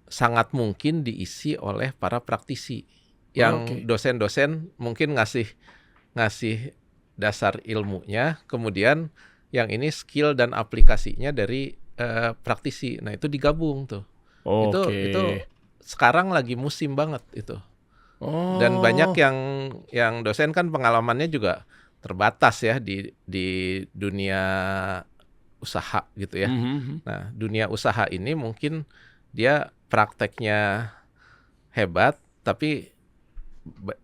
Speaker 2: sangat mungkin diisi oleh para praktisi. Yang dosen-dosen mungkin ngasih dasar ilmunya, kemudian yang ini skill dan aplikasinya dari praktisi. Nah itu digabung tuh. Itu sekarang lagi musim banget itu. Dan banyak yang dosen kan pengalamannya juga terbatas ya di dunia usaha gitu ya. Nah, dunia usaha ini mungkin dia prakteknya hebat tapi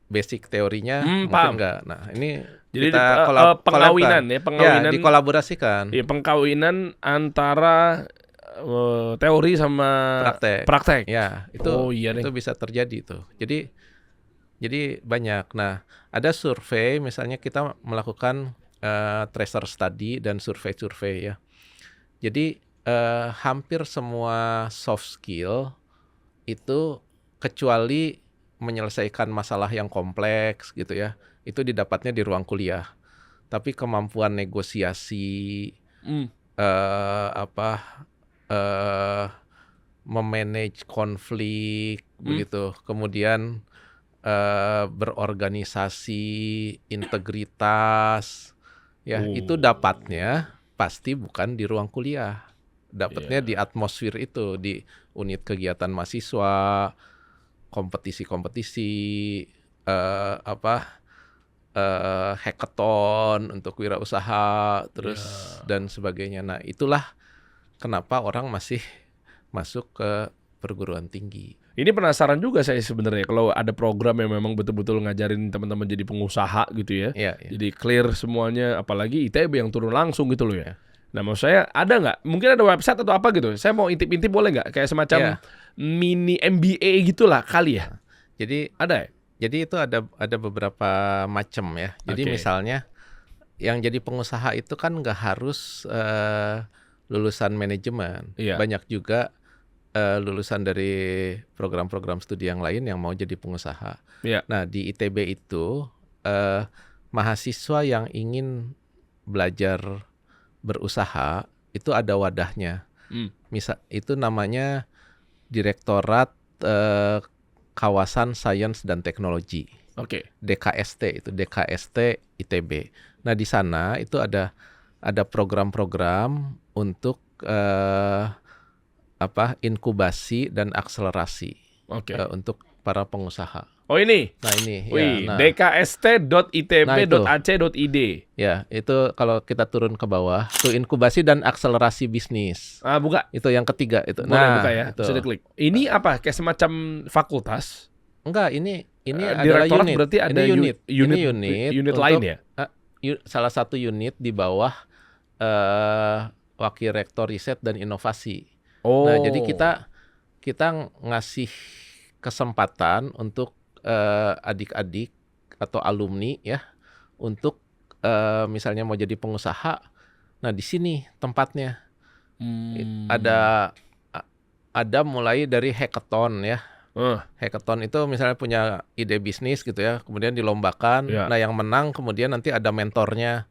Speaker 2: basic teorinya mungkin enggak. Nah, ini
Speaker 1: jadi
Speaker 2: kita
Speaker 1: pengawinan
Speaker 2: ya, dikolaborasikan.
Speaker 1: Ya, pengkawinan antara teori sama praktek.
Speaker 2: Ya, itu bisa terjadi tuh. Jadi banyak. Nah, ada survei misalnya kita melakukan tracer study dan survei ya. Jadi hampir semua soft skill itu kecuali menyelesaikan masalah yang kompleks gitu ya, itu didapatnya di ruang kuliah. Tapi kemampuan negosiasi, memanage konflik begitu, kemudian berorganisasi, integritas, ya itu dapatnya pasti bukan di ruang kuliah, dapatnya di atmosfer itu, di unit kegiatan mahasiswa, kompetisi-kompetisi, hackathon untuk wirausaha, terus dan sebagainya. Nah itulah kenapa orang masih masuk ke perguruan tinggi.
Speaker 1: Ini penasaran juga saya sebenarnya kalau ada program yang memang betul-betul ngajarin teman-teman jadi pengusaha gitu ya. Jadi clear semuanya, apalagi ITB yang turun langsung gitu loh ya. Nah maksud saya ada nggak? Mungkin ada website atau apa gitu. Saya mau intip-intip boleh nggak? Kayak semacam mini MBA gitulah kali ya.
Speaker 2: Jadi
Speaker 1: ada ya?
Speaker 2: Jadi itu ada beberapa macam ya. Jadi misalnya yang jadi pengusaha itu kan nggak harus lulusan manajemen. Banyak juga lulusan dari program-program studi yang lain yang mau jadi pengusaha. Nah di ITB itu mahasiswa yang ingin belajar berusaha itu ada wadahnya. Misal itu namanya Direktorat Kawasan Sains dan Teknologi. DKST itu DKST ITB. Nah di sana itu ada program-program untuk inkubasi dan akselerasi untuk para pengusaha.
Speaker 1: Oh ini?
Speaker 2: Nah ini.
Speaker 1: dkst.itb.ac.id.
Speaker 2: Ya, itu kalau kita turun ke bawah, itu inkubasi dan akselerasi bisnis.
Speaker 1: Buka.
Speaker 2: Itu yang ketiga itu.
Speaker 1: Boleh buka ya. Bisa diklik. Ini apa? Kayak semacam fakultas?
Speaker 2: Enggak, ini
Speaker 1: adalah unit. Berarti ada
Speaker 2: unit
Speaker 1: lain ya?
Speaker 2: Salah satu unit di bawah Wakil Rektor Riset dan Inovasi. Nah, jadi kita ngasih kesempatan untuk adik-adik atau alumni ya untuk misalnya mau jadi pengusaha. Nah, di sini tempatnya. Ada mulai dari hackathon ya. Hackathon itu misalnya punya ide bisnis gitu ya, kemudian dilombakan. Nah, yang menang kemudian nanti ada mentornya.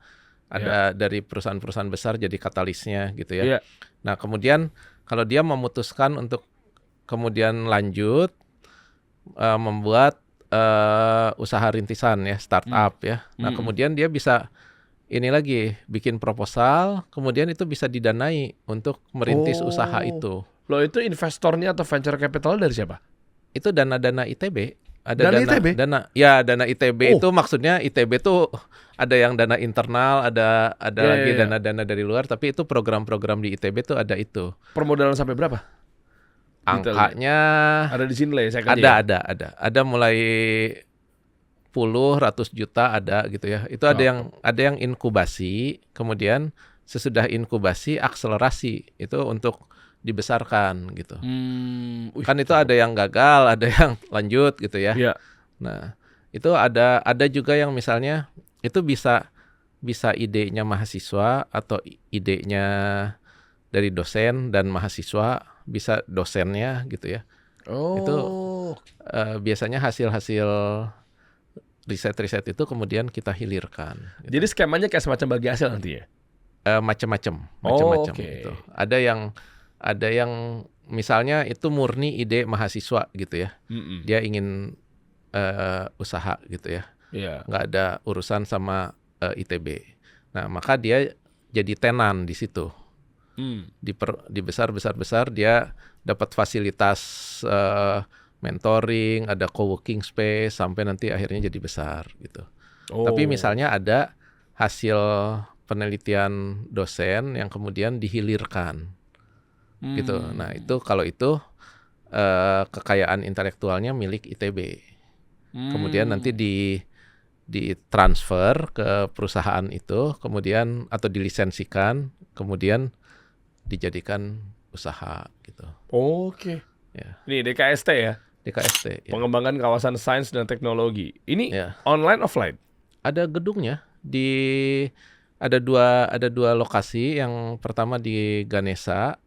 Speaker 2: Ada dari perusahaan-perusahaan besar jadi katalisnya gitu ya. Nah, kemudian kalau dia memutuskan untuk kemudian lanjut membuat usaha rintisan ya, startup ya. Nah, kemudian dia bisa ini lagi bikin proposal, kemudian itu bisa didanai untuk merintis usaha itu.
Speaker 1: Loh, itu investornya atau venture capital dari siapa?
Speaker 2: Itu dana-dana ITB.
Speaker 1: Ada
Speaker 2: dana ITB itu maksudnya ITB tuh ada yang dana internal, ada lagi dana-dana dari luar, tapi itu program-program di ITB tuh ada itu.
Speaker 1: Permodalan sampai berapa?
Speaker 2: Angkanya
Speaker 1: ada di sini lah ya,
Speaker 2: ada mulai puluh ratus juta ada gitu ya. Itu ada yang inkubasi, kemudian sesudah inkubasi akselerasi itu untuk dibesarkan gitu. Kan itu ada yang gagal, ada yang lanjut gitu ya. Nah, itu ada juga yang misalnya itu bisa idenya mahasiswa atau idenya dari dosen dan mahasiswa, bisa dosennya gitu ya. Itu biasanya hasil-hasil riset-riset itu kemudian kita hilirkan. Gitu.
Speaker 1: Jadi skemanya kayak semacam bagi hasil nanti ya?
Speaker 2: Macam-macam gitu. Ada yang misalnya itu murni ide mahasiswa gitu ya. Dia ingin usaha gitu ya. Nggak ada urusan sama ITB. Nah, maka dia jadi tenan di situ. Dibesar dia dapat fasilitas mentoring, ada co-working space sampai nanti akhirnya jadi besar gitu. Tapi misalnya ada hasil penelitian dosen yang kemudian dihilirkan gitu. Nah itu kalau itu kekayaan intelektualnya milik ITB. Kemudian nanti ditransfer ke perusahaan itu, kemudian atau dilisensikan, kemudian dijadikan usaha gitu.
Speaker 1: Oke.
Speaker 2: Ya.
Speaker 1: Ini DKST ya?
Speaker 2: DKST. Ya.
Speaker 1: Pengembangan kawasan sains dan teknologi. Ini online offline?
Speaker 2: Ada gedungnya ada dua lokasi. Yang pertama di Ganesha,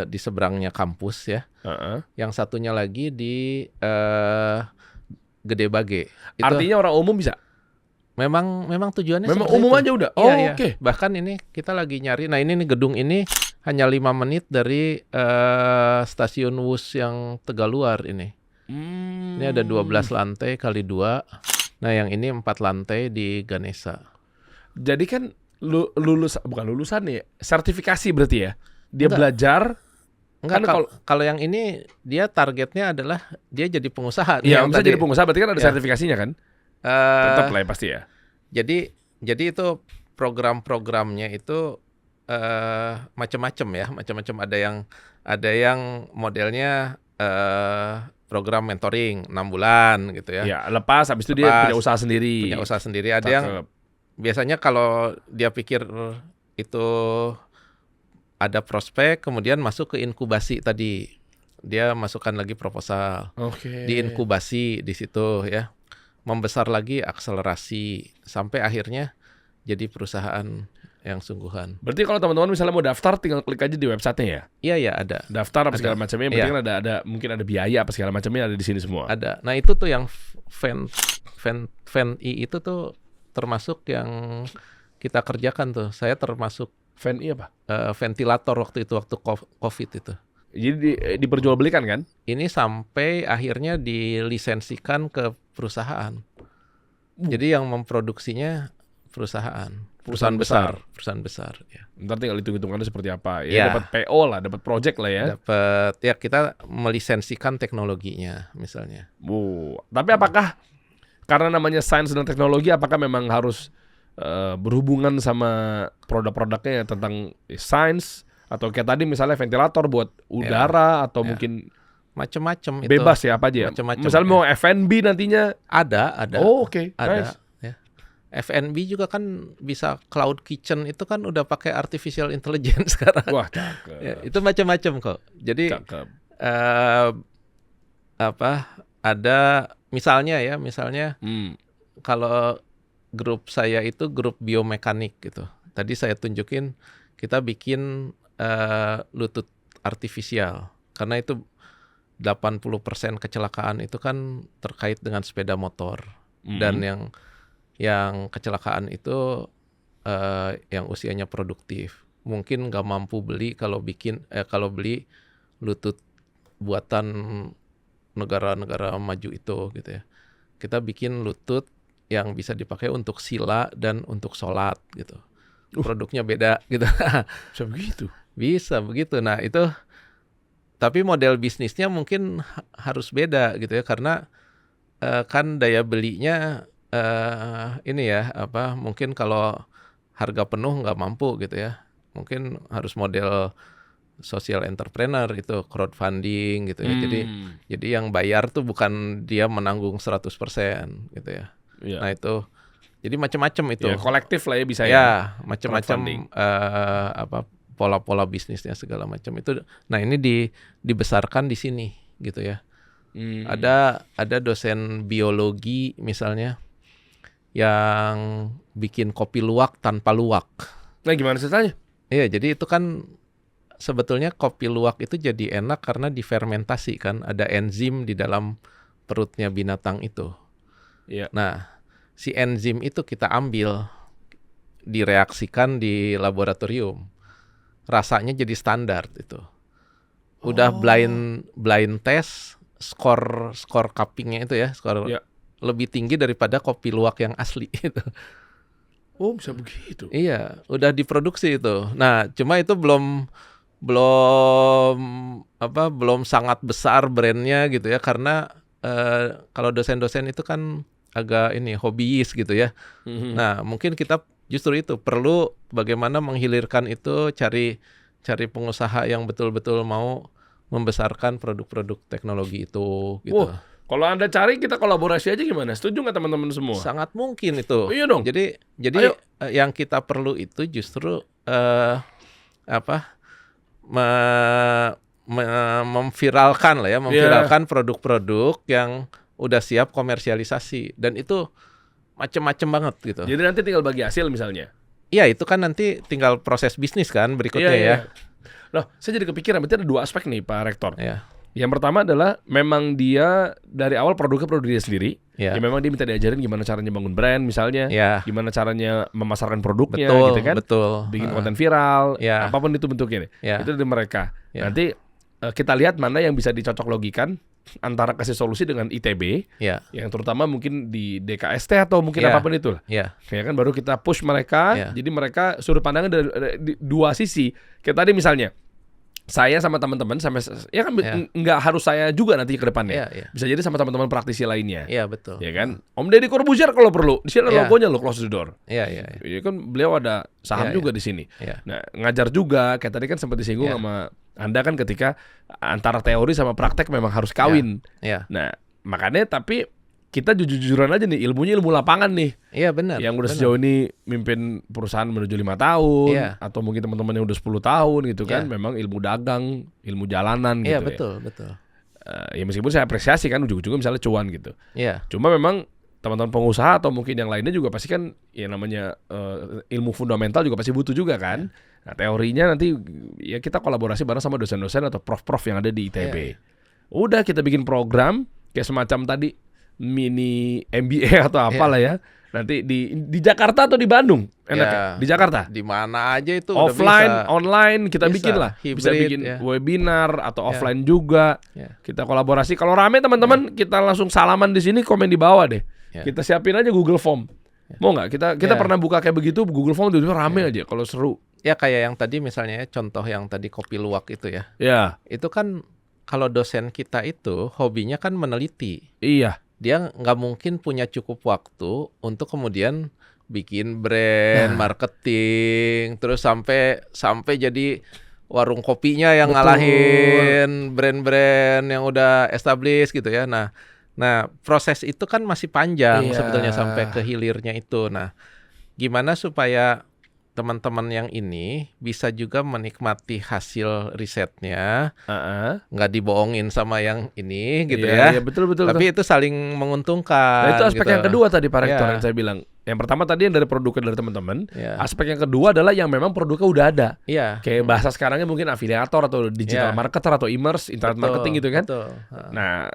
Speaker 2: di seberangnya kampus ya. Yang satunya lagi di Gede Bage.
Speaker 1: Artinya orang umum bisa?
Speaker 2: Memang tujuannya
Speaker 1: memang umum
Speaker 2: itu.
Speaker 1: Aja udah.
Speaker 2: Iya.
Speaker 1: Oke.
Speaker 2: Bahkan ini kita lagi nyari. Nah ini nih gedung ini hanya 5 menit dari stasiun Wus yang Tegaluar ini. Ini ada 12 lantai kali 2. Nah yang ini 4 lantai di Ganesha.
Speaker 1: Jadi kan bukan lulusan ya, sertifikasi berarti ya? Dia belajar.
Speaker 2: Enggak, kalau yang ini dia targetnya adalah dia jadi pengusaha.
Speaker 1: Iya, bisa jadi pengusaha berarti kan ada sertifikasinya kan? Tetap lah ya pasti ya.
Speaker 2: Jadi itu program-programnya itu macam-macam ya, macam-macam. Ada yang modelnya program mentoring 6 bulan gitu ya.
Speaker 1: Ya, lepas habis itu dia punya usaha sendiri.
Speaker 2: Ada yang biasanya kalau dia pikir itu ada prospek, kemudian masuk ke inkubasi tadi. Dia masukkan lagi proposal. Diinkubasi di situ ya. Membesar lagi, akselerasi sampai akhirnya jadi perusahaan yang sungguhan.
Speaker 1: Berarti kalau teman-teman misalnya mau daftar tinggal klik aja di websitenya ya?
Speaker 2: Iya, ada.
Speaker 1: Daftar apa segala macamnya, berarti kan ada mungkin ada biaya apa segala macamnya ada di sini semua.
Speaker 2: Ada. Nah, itu tuh yang FEN-I itu tuh termasuk yang kita kerjakan tuh. Saya termasuk
Speaker 1: FEN-I apa?
Speaker 2: Ventilator waktu COVID itu.
Speaker 1: Jadi diperjualbelikan kan?
Speaker 2: Ini sampai akhirnya dilisensikan ke perusahaan. Jadi yang memproduksinya perusahaan besar ya.
Speaker 1: Ntar tinggal hitung-hitungannya seperti apa ya. Dapat PO lah, dapat project lah ya.
Speaker 2: Dapat ya, kita melisensikan teknologinya misalnya.
Speaker 1: Tapi apakah karena namanya sains dan teknologi, apakah memang harus berhubungan sama produk-produknya tentang sains, atau kayak tadi misalnya ventilator buat udara atau mungkin
Speaker 2: macam-macam itu.
Speaker 1: Bebas ya apa aja. Misalnya mau F&B nantinya
Speaker 2: ada.
Speaker 1: Oke.
Speaker 2: Ada.
Speaker 1: Nice.
Speaker 2: Ya. F&B juga kan bisa cloud kitchen, itu kan udah pakai artificial intelligence sekarang.
Speaker 1: Wah, cakep.
Speaker 2: Ya, itu macam-macam kok. Jadi ada misalnya kalau grup saya itu grup biomekanik gitu. Tadi saya tunjukin kita bikin lutut artifisial karena itu 80% kecelakaan itu kan terkait dengan sepeda motor. Dan yang kecelakaan itu yang usianya produktif. Mungkin nggak mampu beli kalau beli lutut buatan negara-negara maju itu gitu ya. Kita bikin lutut yang bisa dipakai untuk sila dan untuk sholat gitu. Produknya beda gitu.
Speaker 1: Bisa begitu?
Speaker 2: Bisa begitu. Nah itu, tapi model bisnisnya mungkin harus beda gitu ya, karena kan daya belinya mungkin kalau harga penuh nggak mampu gitu ya. Mungkin harus model social entrepreneur gitu, crowdfunding gitu ya. Jadi yang bayar tuh bukan dia menanggung 100% gitu ya. Nah itu, jadi macam-macam itu.
Speaker 1: Ya, kolektif lah ya bisa ya.
Speaker 2: Ya, macam-macam pola-pola bisnisnya segala macam itu. Nah ini dibesarkan di sini gitu ya. Ada dosen biologi misalnya yang bikin kopi luwak tanpa luwak.
Speaker 1: Nah gimana ceritanya?
Speaker 2: Iya, jadi itu kan sebetulnya kopi luwak itu jadi enak karena difermentasi kan, ada enzim di dalam perutnya binatang itu.
Speaker 1: Iya.
Speaker 2: Nah, si enzim itu kita ambil, direaksikan di laboratorium. Rasanya jadi standar itu. Udah blind test, skor cuppingnya itu ya, skor lebih tinggi daripada kopi luwak yang asli itu.
Speaker 1: Oh, bisa begitu.
Speaker 2: Iya, udah diproduksi itu. Nah, cuma itu belum belum sangat besar brandnya gitu ya, karena kalau dosen-dosen itu kan agak hobiis gitu ya. Nah, mungkin kita justru itu perlu bagaimana menghilirkan itu, cari pengusaha yang betul-betul mau membesarkan produk-produk teknologi itu gitu.
Speaker 1: Kalau Anda cari, kita kolaborasi aja gimana? Setuju nggak teman-teman semua?
Speaker 2: Sangat mungkin itu.
Speaker 1: Iya dong.
Speaker 2: Jadi yang kita perlu itu justru memviralkan lah ya, memviralkan produk-produk yang udah siap komersialisasi, dan itu macem-macem banget gitu.
Speaker 1: Jadi nanti tinggal bagi hasil misalnya.
Speaker 2: Iya, itu kan nanti tinggal proses bisnis kan berikutnya ya.
Speaker 1: Loh, saya jadi kepikiran, berarti ada 2 aspek nih Pak Rektor.
Speaker 2: Iya.
Speaker 1: Yang pertama adalah memang dia dari awal produk dia sendiri.
Speaker 2: Ya.
Speaker 1: Ya memang dia minta diajarin gimana caranya bangun brand misalnya, gimana caranya memasarkan produknya,
Speaker 2: betul,
Speaker 1: gitu kan,
Speaker 2: betul.
Speaker 1: bikin konten viral,
Speaker 2: Ya.
Speaker 1: apapun itu bentuknya nih.
Speaker 2: Ya.
Speaker 1: Itu dari mereka.
Speaker 2: Ya.
Speaker 1: Nanti kita lihat mana yang bisa dicocok logikan antara kasih solusi dengan ITB, yang terutama mungkin di DKST atau mungkin apapun itu lah. Ya kan, baru kita push mereka. Jadi mereka sudut pandangnya dari 2 sisi. Kayak tadi misalnya, saya sama teman-teman nggak harus saya juga nanti ke depannya. Bisa jadi sama teman-teman praktisi lainnya.
Speaker 2: Iya, betul.
Speaker 1: Ya kan? Om Deddy Corbuzier kalau perlu, di sini ada logonya lo, close the door.
Speaker 2: Iya.
Speaker 1: Ya kan beliau ada saham juga di sini. Nah, ngajar juga kayak tadi kan sempat disinggung sama Anda kan, ketika antara teori sama praktek memang harus kawin. Nah, makanya tapi kita jujur-jujuran aja nih, ilmunya ilmu lapangan nih.
Speaker 2: Iya, benar.
Speaker 1: Yang udah sejauh ini mimpin perusahaan menuju 5 tahun, atau mungkin teman-teman yang udah 10 tahun gitu kan, memang ilmu dagang, ilmu jalanan gitu.
Speaker 2: Iya, betul.
Speaker 1: Ya meskipun saya apresiasi kan ujung-ujungnya misalnya cuan gitu.
Speaker 2: Iya.
Speaker 1: Cuma memang teman-teman pengusaha atau mungkin yang lainnya juga pasti kan ya namanya ilmu fundamental juga pasti butuh juga kan. Nah, teorinya nanti ya kita kolaborasi bareng sama dosen-dosen atau prof-prof yang ada di ITB. Udah kita bikin program kayak semacam tadi mini MBA atau apalah ya. Nanti di Jakarta atau di Bandung? Enaknya? Di Jakarta.
Speaker 2: Di mana aja itu
Speaker 1: offline,
Speaker 2: udah bisa.
Speaker 1: online kita bikin lah.
Speaker 2: Hybrid,
Speaker 1: bisa bikin webinar atau offline juga. Kita kolaborasi. Kalau rame teman-teman, kita langsung salaman di sini, komen di bawah deh. Kita siapin aja Google Form. Mau nggak? Kita pernah buka kayak begitu Google Form, itu rame aja kalau seru.
Speaker 2: Ya kayak yang tadi misalnya contoh yang tadi kopi luwak itu ya. Itu kan kalau dosen kita itu hobinya kan meneliti.
Speaker 1: Iya.
Speaker 2: Dia nggak mungkin punya cukup waktu untuk kemudian bikin brand, marketing, terus sampai jadi warung kopinya yang ngalahin brand-brand yang udah established gitu ya. Nah, proses itu kan masih panjang sebetulnya sampai ke hilirnya itu. Nah, gimana supaya teman-teman yang ini bisa juga menikmati hasil risetnya, nggak dibohongin sama yang ini gitu ya.
Speaker 1: Iya, betul.
Speaker 2: Tapi itu saling menguntungkan.
Speaker 1: Nah, itu aspek
Speaker 2: gitu.
Speaker 1: yang kedua tadi Pak Rektor yang saya bilang. Yang pertama tadi yang dari produknya dari teman-teman. Aspek yang kedua adalah yang memang produknya udah ada. Kayak bahasa sekarangnya mungkin afiliator atau digital marketer atau e-commerce, internet marketing gitu kan. Nah,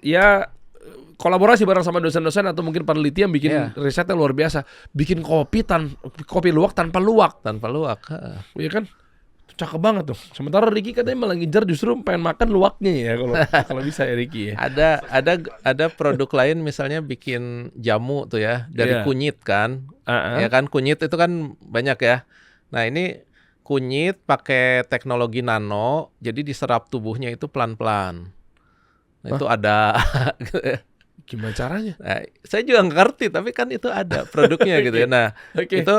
Speaker 1: ya kolaborasi bareng sama dosen-dosen atau mungkin peneliti yang bikin risetnya luar biasa, bikin kopi luwak tanpa luwak. Iya kan, cakep banget tuh. Sementara Ricky katanya malah ngejar justru pengen makan luwaknya ya, kalau bisa ya Ricky ya.
Speaker 2: Ada produk lain misalnya bikin jamu tuh ya dari kunyit kan, ya kan, kunyit itu kan banyak ya. Nah, ini kunyit pakai teknologi nano, jadi diserap tubuhnya itu pelan-pelan. Nah, itu ada.
Speaker 1: Gimana caranya?
Speaker 2: Nah, saya juga nggak ngerti, tapi kan itu ada produknya gitu ya. Nah, itu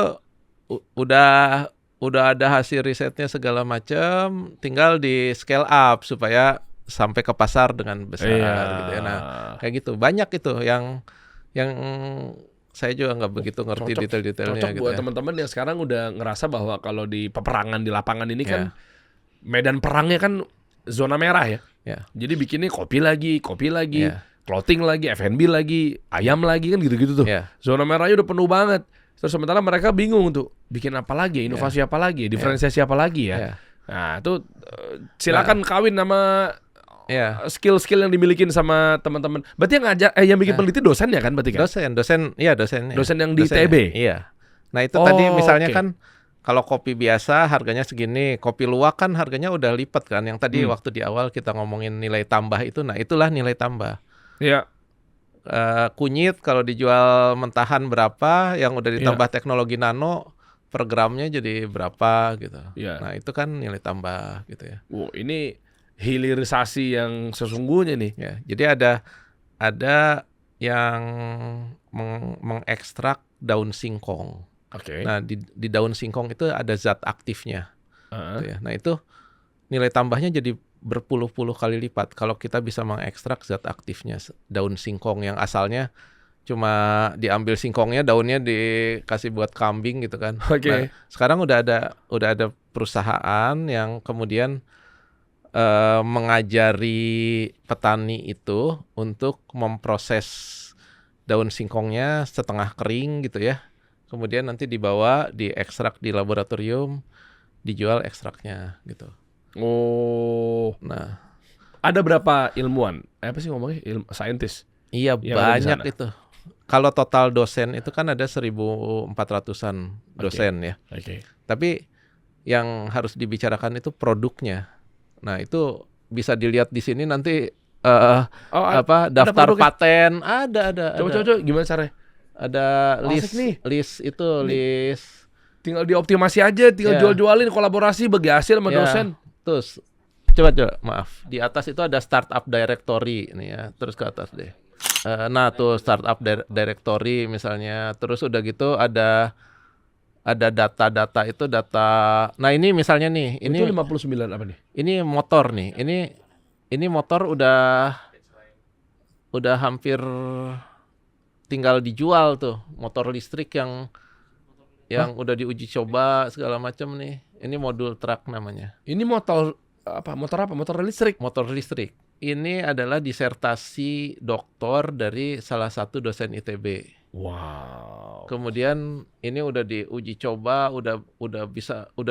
Speaker 2: udah ada hasil risetnya segala macam, tinggal di scale up supaya sampai ke pasar dengan besar gitu ya. Nah, kayak gitu banyak itu yang saya juga nggak begitu ngerti detail-detailnya.
Speaker 1: Cocok
Speaker 2: gitu
Speaker 1: buat
Speaker 2: ya.
Speaker 1: teman-teman yang sekarang udah ngerasa bahwa kalau di peperangan di lapangan ini kan medan perangnya kan zona merah ya. Jadi bikinnya kopi lagi, clothing lagi, F&B lagi, ayam lagi kan gitu-gitu tuh. Zona merahnya udah penuh banget. Terus sementara mereka bingung tuh bikin apa lagi, inovasi apa lagi, diferensiasi apa lagi ya. Nah, itu silakan kawin sama skill-skill yang dimilikin sama teman-teman. Berarti yang bikin peneliti dosen ya kan berarti kan?
Speaker 2: Dosen
Speaker 1: yang di ITB.
Speaker 2: Iya. Nah, itu tadi misalnya kan kalau kopi biasa harganya segini, kopi luwak kan harganya udah lipat kan. Yang tadi waktu di awal kita ngomongin nilai tambah itu, nah itulah nilai tambah.
Speaker 1: Iya.
Speaker 2: kunyit kalau dijual mentahan berapa, yang udah ditambah teknologi nano per gramnya jadi berapa gitu. Nah itu kan nilai tambah gitu ya.
Speaker 1: Ini hilirisasi yang sesungguhnya nih.
Speaker 2: Ya, jadi ada yang mengekstrak daun singkong. Nah di daun singkong itu ada zat aktifnya. Gitu ya. Nah itu nilai tambahnya jadi berpuluh-puluh kali lipat kalau kita bisa mengekstrak zat aktifnya daun singkong yang asalnya cuma diambil singkongnya, daunnya dikasih buat kambing gitu kan. Nah, sekarang udah ada perusahaan yang kemudian mengajari petani itu untuk memproses daun singkongnya setengah kering gitu ya. Kemudian nanti dibawa diekstrak di laboratorium, dijual ekstraknya gitu.
Speaker 1: Nah, ada berapa ilmuwan? Apa sih ngomongnya? Saintis?
Speaker 2: Iya, banyak itu. Kalau total dosen itu kan ada 1.400-an dosen ya. Tapi yang harus dibicarakan itu produknya. Nah, itu bisa dilihat di sini nanti daftar paten ada.
Speaker 1: Coba gimana caranya?
Speaker 2: Ada list.
Speaker 1: Tinggal dioptimasi aja, tinggal jual-jualin, kolaborasi bagi hasil sama dosen.
Speaker 2: Terus coba maaf, di atas itu ada startup directory nih ya, terus ke atas deh. Nah tuh startup directory misalnya, terus udah gitu ada data-data itu data. Nah ini misalnya nih, ini
Speaker 1: 59 apa nih?
Speaker 2: Ini motor nih, ini motor udah hampir tinggal dijual tuh, motor listrik yang udah diuji coba segala macam nih. Ini modul truk namanya.
Speaker 1: Ini motor apa? Motor listrik.
Speaker 2: Motor listrik. Ini adalah disertasi doktor dari salah satu dosen ITB.
Speaker 1: Wow.
Speaker 2: Kemudian ini udah diuji coba, udah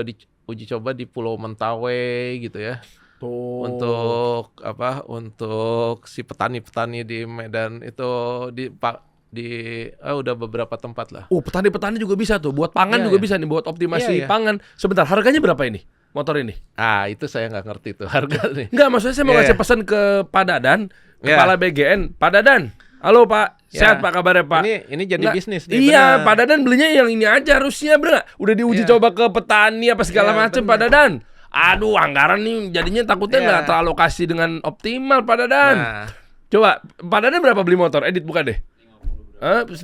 Speaker 2: diuji coba di Pulau Mentawai gitu ya. Untuk si petani-petani di Medan itu udah beberapa tempat lah.
Speaker 1: Petani-petani juga bisa tuh, buat pangan juga bisa nih, buat optimasi pangan. Sebentar, harganya berapa ini motor ini?
Speaker 2: Itu saya nggak ngerti tuh harga nih.
Speaker 1: Enggak, maksudnya saya mau ngasih pesan ke Pak Dadan, Kepala BGN. Pak Dadan, halo Pak, sehat Pak kabarnya Pak?
Speaker 2: Ini jadi bisnis nih.
Speaker 1: Iya, bener. Pak Dadan belinya yang ini aja harusnya, bener. Udah diuji coba ke petani apa segala macam Pak Dadan. Aduh, anggaran nih jadinya takutnya nggak teralokasi dengan optimal Pak Dadan. Coba, Pak Dadan berapa beli motor? Edit buka deh.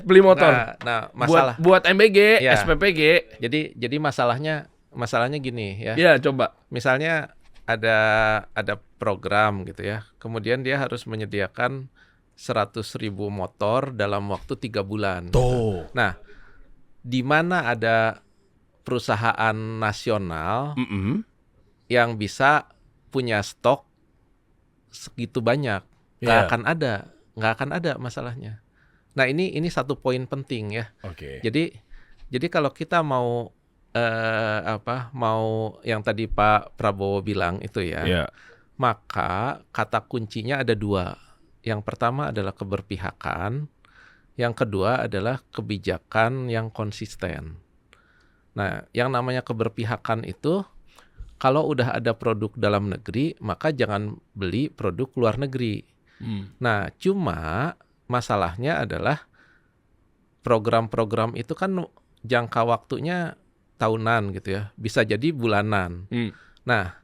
Speaker 1: Beli motor.
Speaker 2: Nah masalah
Speaker 1: buat MBG, SPPG.
Speaker 2: Jadi masalahnya gini ya.
Speaker 1: Iya, coba.
Speaker 2: Misalnya ada program gitu ya. Kemudian dia harus menyediakan 100.000 motor dalam waktu 3 bulan.
Speaker 1: Tuh.
Speaker 2: Nah, di mana ada perusahaan nasional yang bisa punya stok segitu banyak? Nggak akan ada masalahnya. Nah ini satu poin penting ya. Jadi kalau kita mau mau yang tadi Pak Prabowo bilang itu ya, maka kata kuncinya ada 2. Yang pertama adalah keberpihakan, yang kedua adalah kebijakan yang konsisten. Nah, yang namanya keberpihakan itu kalau udah ada produk dalam negeri, maka jangan beli produk luar negeri. Nah, cuma masalahnya adalah program-program itu kan jangka waktunya tahunan gitu ya, bisa jadi bulanan. Nah,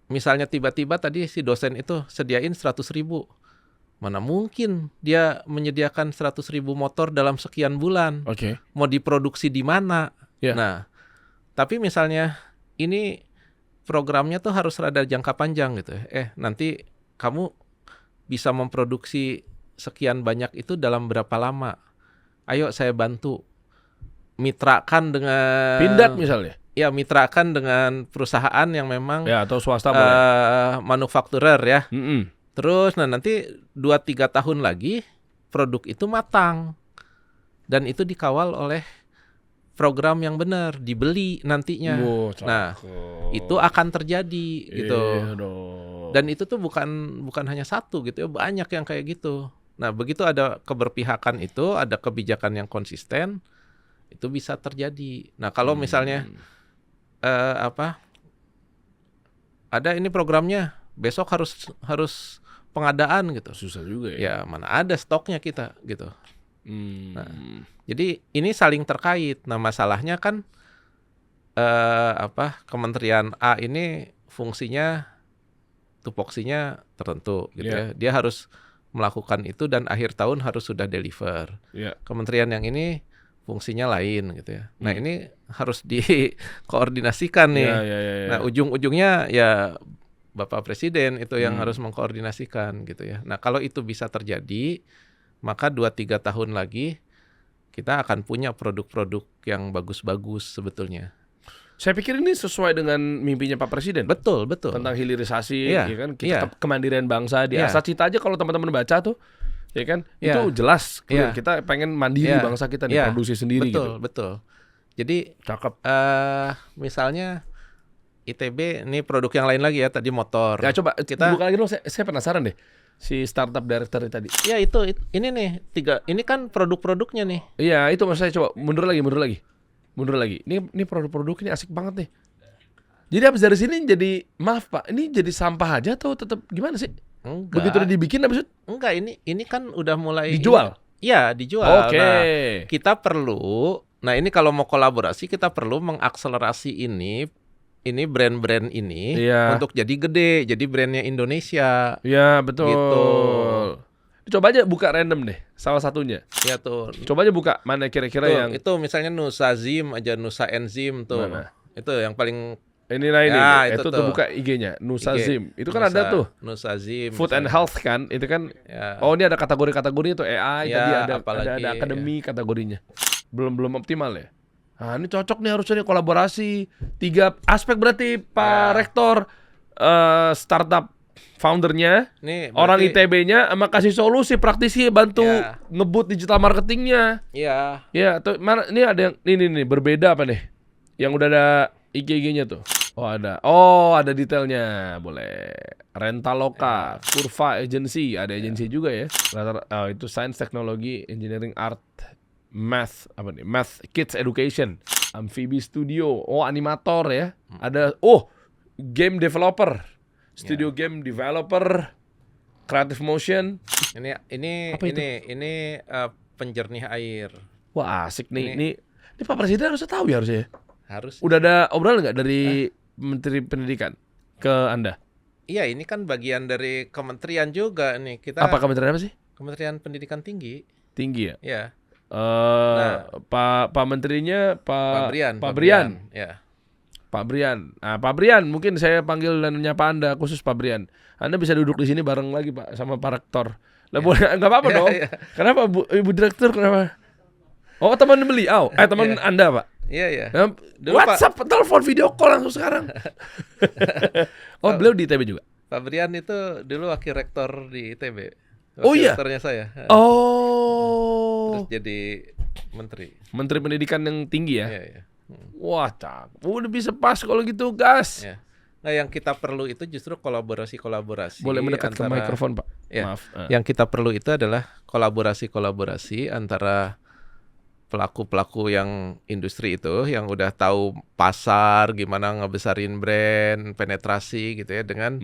Speaker 2: misalnya tiba-tiba tadi si dosen itu sediain 100.000, mana mungkin dia menyediakan 100.000 motor dalam sekian bulan? Mau diproduksi di mana? Nah, tapi misalnya ini programnya tuh harus rada jangka panjang gitu. Nanti kamu bisa memproduksi sekian banyak itu dalam berapa lama? Ayo saya bantu. Mitrakan dengan
Speaker 1: Pindad misalnya.
Speaker 2: Ya, mitrakan dengan perusahaan yang memang
Speaker 1: atau swasta
Speaker 2: manufakturer ya. Terus nanti 2-3 tahun lagi produk itu matang. Dan itu dikawal oleh program yang benar, dibeli nantinya. Nah, itu akan terjadi gitu. Dan itu tuh bukan hanya satu gitu ya, banyak yang kayak gitu. Nah, begitu ada keberpihakan itu, ada kebijakan yang konsisten, itu bisa terjadi. Nah, kalau misalnya ada ini programnya, besok harus pengadaan gitu.
Speaker 1: Susah juga ya.
Speaker 2: Ya mana ada stoknya kita gitu. Nah, jadi ini saling terkait. Nah masalahnya kan Kementerian A ini fungsinya tupoksinya tertentu gitu ya. Dia harus melakukan itu dan akhir tahun harus sudah deliver. Kementerian yang ini fungsinya lain gitu ya. Nah ini harus dikoordinasikan nih. Nah ujung-ujungnya ya Bapak Presiden itu yang harus mengkoordinasikan gitu ya. Nah kalau itu bisa terjadi, maka 2-3 tahun lagi kita akan punya produk-produk yang bagus-bagus sebetulnya.
Speaker 1: Saya pikir ini sesuai dengan mimpinya Pak Presiden.
Speaker 2: Betul.
Speaker 1: Tentang hilirisasi, ya kan? Kita kemandirian bangsa di Asas Cita aja kalau teman-teman baca tuh, ya kan? Itu jelas. Kita pengen mandiri bangsa kita diproduksi sendiri gitu.
Speaker 2: Betul. Jadi,
Speaker 1: cakep.
Speaker 2: Misalnya ITB, ini produk yang lain lagi ya, tadi motor.
Speaker 1: Ya coba kita buka lagi dong. Saya penasaran deh. Si startup director tadi.
Speaker 2: Ya ini nih 3. Ini kan produk-produknya nih.
Speaker 1: Iya, itu maksud saya. Coba mundur lagi. Ini produk-produk ini asik banget nih. Jadi habis dari sini jadi, maaf Pak, ini jadi sampah aja atau tetap gimana sih?
Speaker 2: Enggak.
Speaker 1: Begitu udah dibikin habis itu?
Speaker 2: Enggak, ini kan udah mulai
Speaker 1: dijual.
Speaker 2: Iya, dijual.
Speaker 1: Oke.
Speaker 2: Nah, kita perlu. Nah, ini kalau mau kolaborasi kita perlu mengakselerasi ini brand-brand ini untuk jadi gede, jadi brandnya Indonesia.
Speaker 1: Iya, betul.
Speaker 2: Gitu.
Speaker 1: Coba aja buka random deh, salah satunya.
Speaker 2: Ya tuh.
Speaker 1: Coba aja buka mana kira-kira yang
Speaker 2: itu misalnya Nusa Zim aja, Nusa Enzim tuh.
Speaker 1: Mana?
Speaker 2: Itu yang paling
Speaker 1: ini itu tuh buka IG-nya Nusa Zim. Itu kan ada tuh.
Speaker 2: Nusa Zim.
Speaker 1: Food and Health kan, itu kan.
Speaker 2: Ya.
Speaker 1: Oh, ini ada kategori-kategori itu AI
Speaker 2: ya,
Speaker 1: tadi ada akademi kategorinya. Belum optimal ya. Nah, ini cocok nih harusnya nih kolaborasi 3 aspek berarti Pak Rektor, startup foundernya, nih, orang ITB-nya, sama kasih solusi praktisi bantu ngebut digital marketingnya.
Speaker 2: Iya.
Speaker 1: Ya, tuh mana ini ada yang ini berbeda apa nih? Yang udah ada IG-nya tuh. ada detailnya. Boleh. Rentaloka, Kurva Agency, ada agensi juga ya. Itu Science, Teknologi, Engineering, Art, Math, Math Kids Education, Amphibi Studio, animator ya. Ada game developer. Studio game developer, creative motion.
Speaker 2: Ini penjernih air.
Speaker 1: Wah, asik nih. Ini Pak Presiden harusnya tahu ya harusnya.
Speaker 2: Harus.
Speaker 1: Udah ada obrolan nggak dari Menteri Pendidikan ke Anda?
Speaker 2: Iya, ini kan bagian dari kementerian juga nih.
Speaker 1: Apa kementerian apa sih?
Speaker 2: Kementerian Pendidikan Tinggi.
Speaker 1: Tinggi ya?
Speaker 2: Iya.
Speaker 1: Pak Menterinya Pak
Speaker 2: Brian. Ya.
Speaker 1: Pak Brian. Nah, Pak Brian, mungkin saya panggil dan menyapa Anda khusus Pak Brian. Anda bisa duduk di sini bareng lagi Pak sama Pak Rektor. Lah boleh enggak apa-apa dong. Kenapa Ibu Direktur kenapa? Oh, teman beliau. Teman Anda, Pak.
Speaker 2: Iya.
Speaker 1: WhatsApp, telepon, video call langsung sekarang. Beliau di ITB juga.
Speaker 2: Pak Brian itu dulu wakil rektor di ITB.
Speaker 1: Rektornya
Speaker 2: saya. Terus jadi menteri.
Speaker 1: Menteri Pendidikan yang tinggi ya?
Speaker 2: Iya.
Speaker 1: Wah, cakep. Udah bisa pas kalau gitu, gas.
Speaker 2: Ya. Nah, yang kita perlu itu justru kolaborasi.
Speaker 1: Boleh mendekat ke mikrofon, Pak.
Speaker 2: Ya,
Speaker 1: maaf.
Speaker 2: Yang kita perlu itu adalah kolaborasi antara pelaku-pelaku yang industri itu, yang udah tahu pasar, gimana ngebesarin brand, penetrasi gitu ya, dengan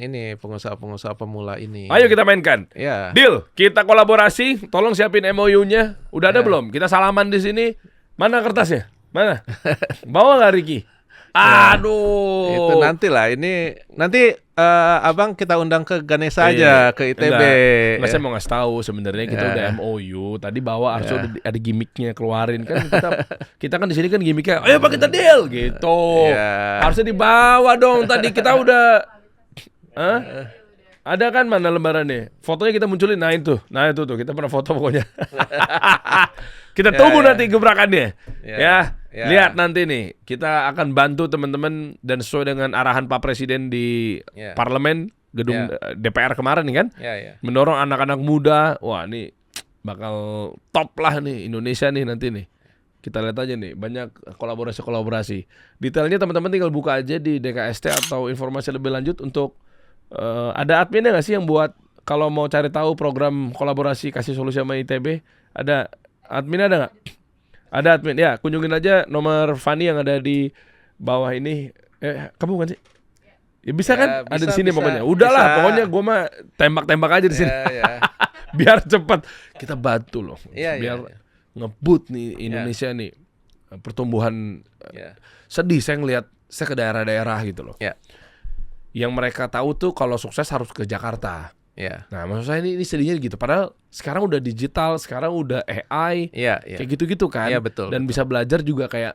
Speaker 2: ini pengusaha-pengusaha pemula ini.
Speaker 1: Ayo kita mainkan.
Speaker 2: Ya.
Speaker 1: Deal, kita kolaborasi. Tolong siapin MOU-nya. Udah ada belum? Kita salaman di sini. Mana kertasnya? Mana? Bawa nggak Ricky? Aduh.
Speaker 2: Itu nantilah. Nanti abang kita undang ke Ganesha aja, ke ITB.
Speaker 1: Enggak, saya mau ngasih tahu sebenarnya kita udah MOU. Tadi bawa Arso ada gimmicknya keluarin kan kita kan di sini kan gimmicknya. Ayo Pak kita deal gitu. Harusnya dibawa dong. Tadi kita udah. Ada kan mana lembarannya? Fotonya kita munculin. Nah itu tuh kita pernah foto pokoknya. Kita tunggu nanti gebrakannya. Lihat nanti nih. Kita akan bantu teman-teman dan sesuai dengan arahan Pak Presiden di parlemen gedung DPR kemarin nih kan. Mendorong anak-anak muda. Wah, ini bakal top lah nih Indonesia nih nanti nih. Kita lihat aja nih, banyak kolaborasi. Detailnya teman-teman tinggal buka aja di DKST atau informasi lebih lanjut untuk ada adminnya nggak sih yang buat kalau mau cari tahu program kolaborasi kasih solusi sama ITB? Ada admin ada nggak? Ada admin ya, kunjungin aja nomor Fanny yang ada di bawah ini. Kamu kan sih? Ya bisa
Speaker 2: Ya,
Speaker 1: kan?
Speaker 2: bisa,
Speaker 1: Ada di sini
Speaker 2: bisa,
Speaker 1: pokoknya. Udahlah,
Speaker 2: bisa.
Speaker 1: pokoknya gue mah tembak-tembak aja di sini.
Speaker 2: Ya.
Speaker 1: Biar cepat kita bantu loh.
Speaker 2: Iya,
Speaker 1: Biar
Speaker 2: iya.
Speaker 1: ngebut nih Indonesia nih pertumbuhan.
Speaker 2: Ya.
Speaker 1: Sedih saya ngelihat saya ke daerah-daerah gitu loh.
Speaker 2: Ya.
Speaker 1: Yang mereka tahu tuh kalau sukses harus ke Jakarta.
Speaker 2: Ya.
Speaker 1: Nah, maksud saya ini sedihnya gitu. Padahal sekarang udah digital, sekarang udah AI,
Speaker 2: Iya, iya.
Speaker 1: kayak gitu-gitu kan.
Speaker 2: Iya, betul,
Speaker 1: Dan
Speaker 2: betul.
Speaker 1: bisa belajar juga kayak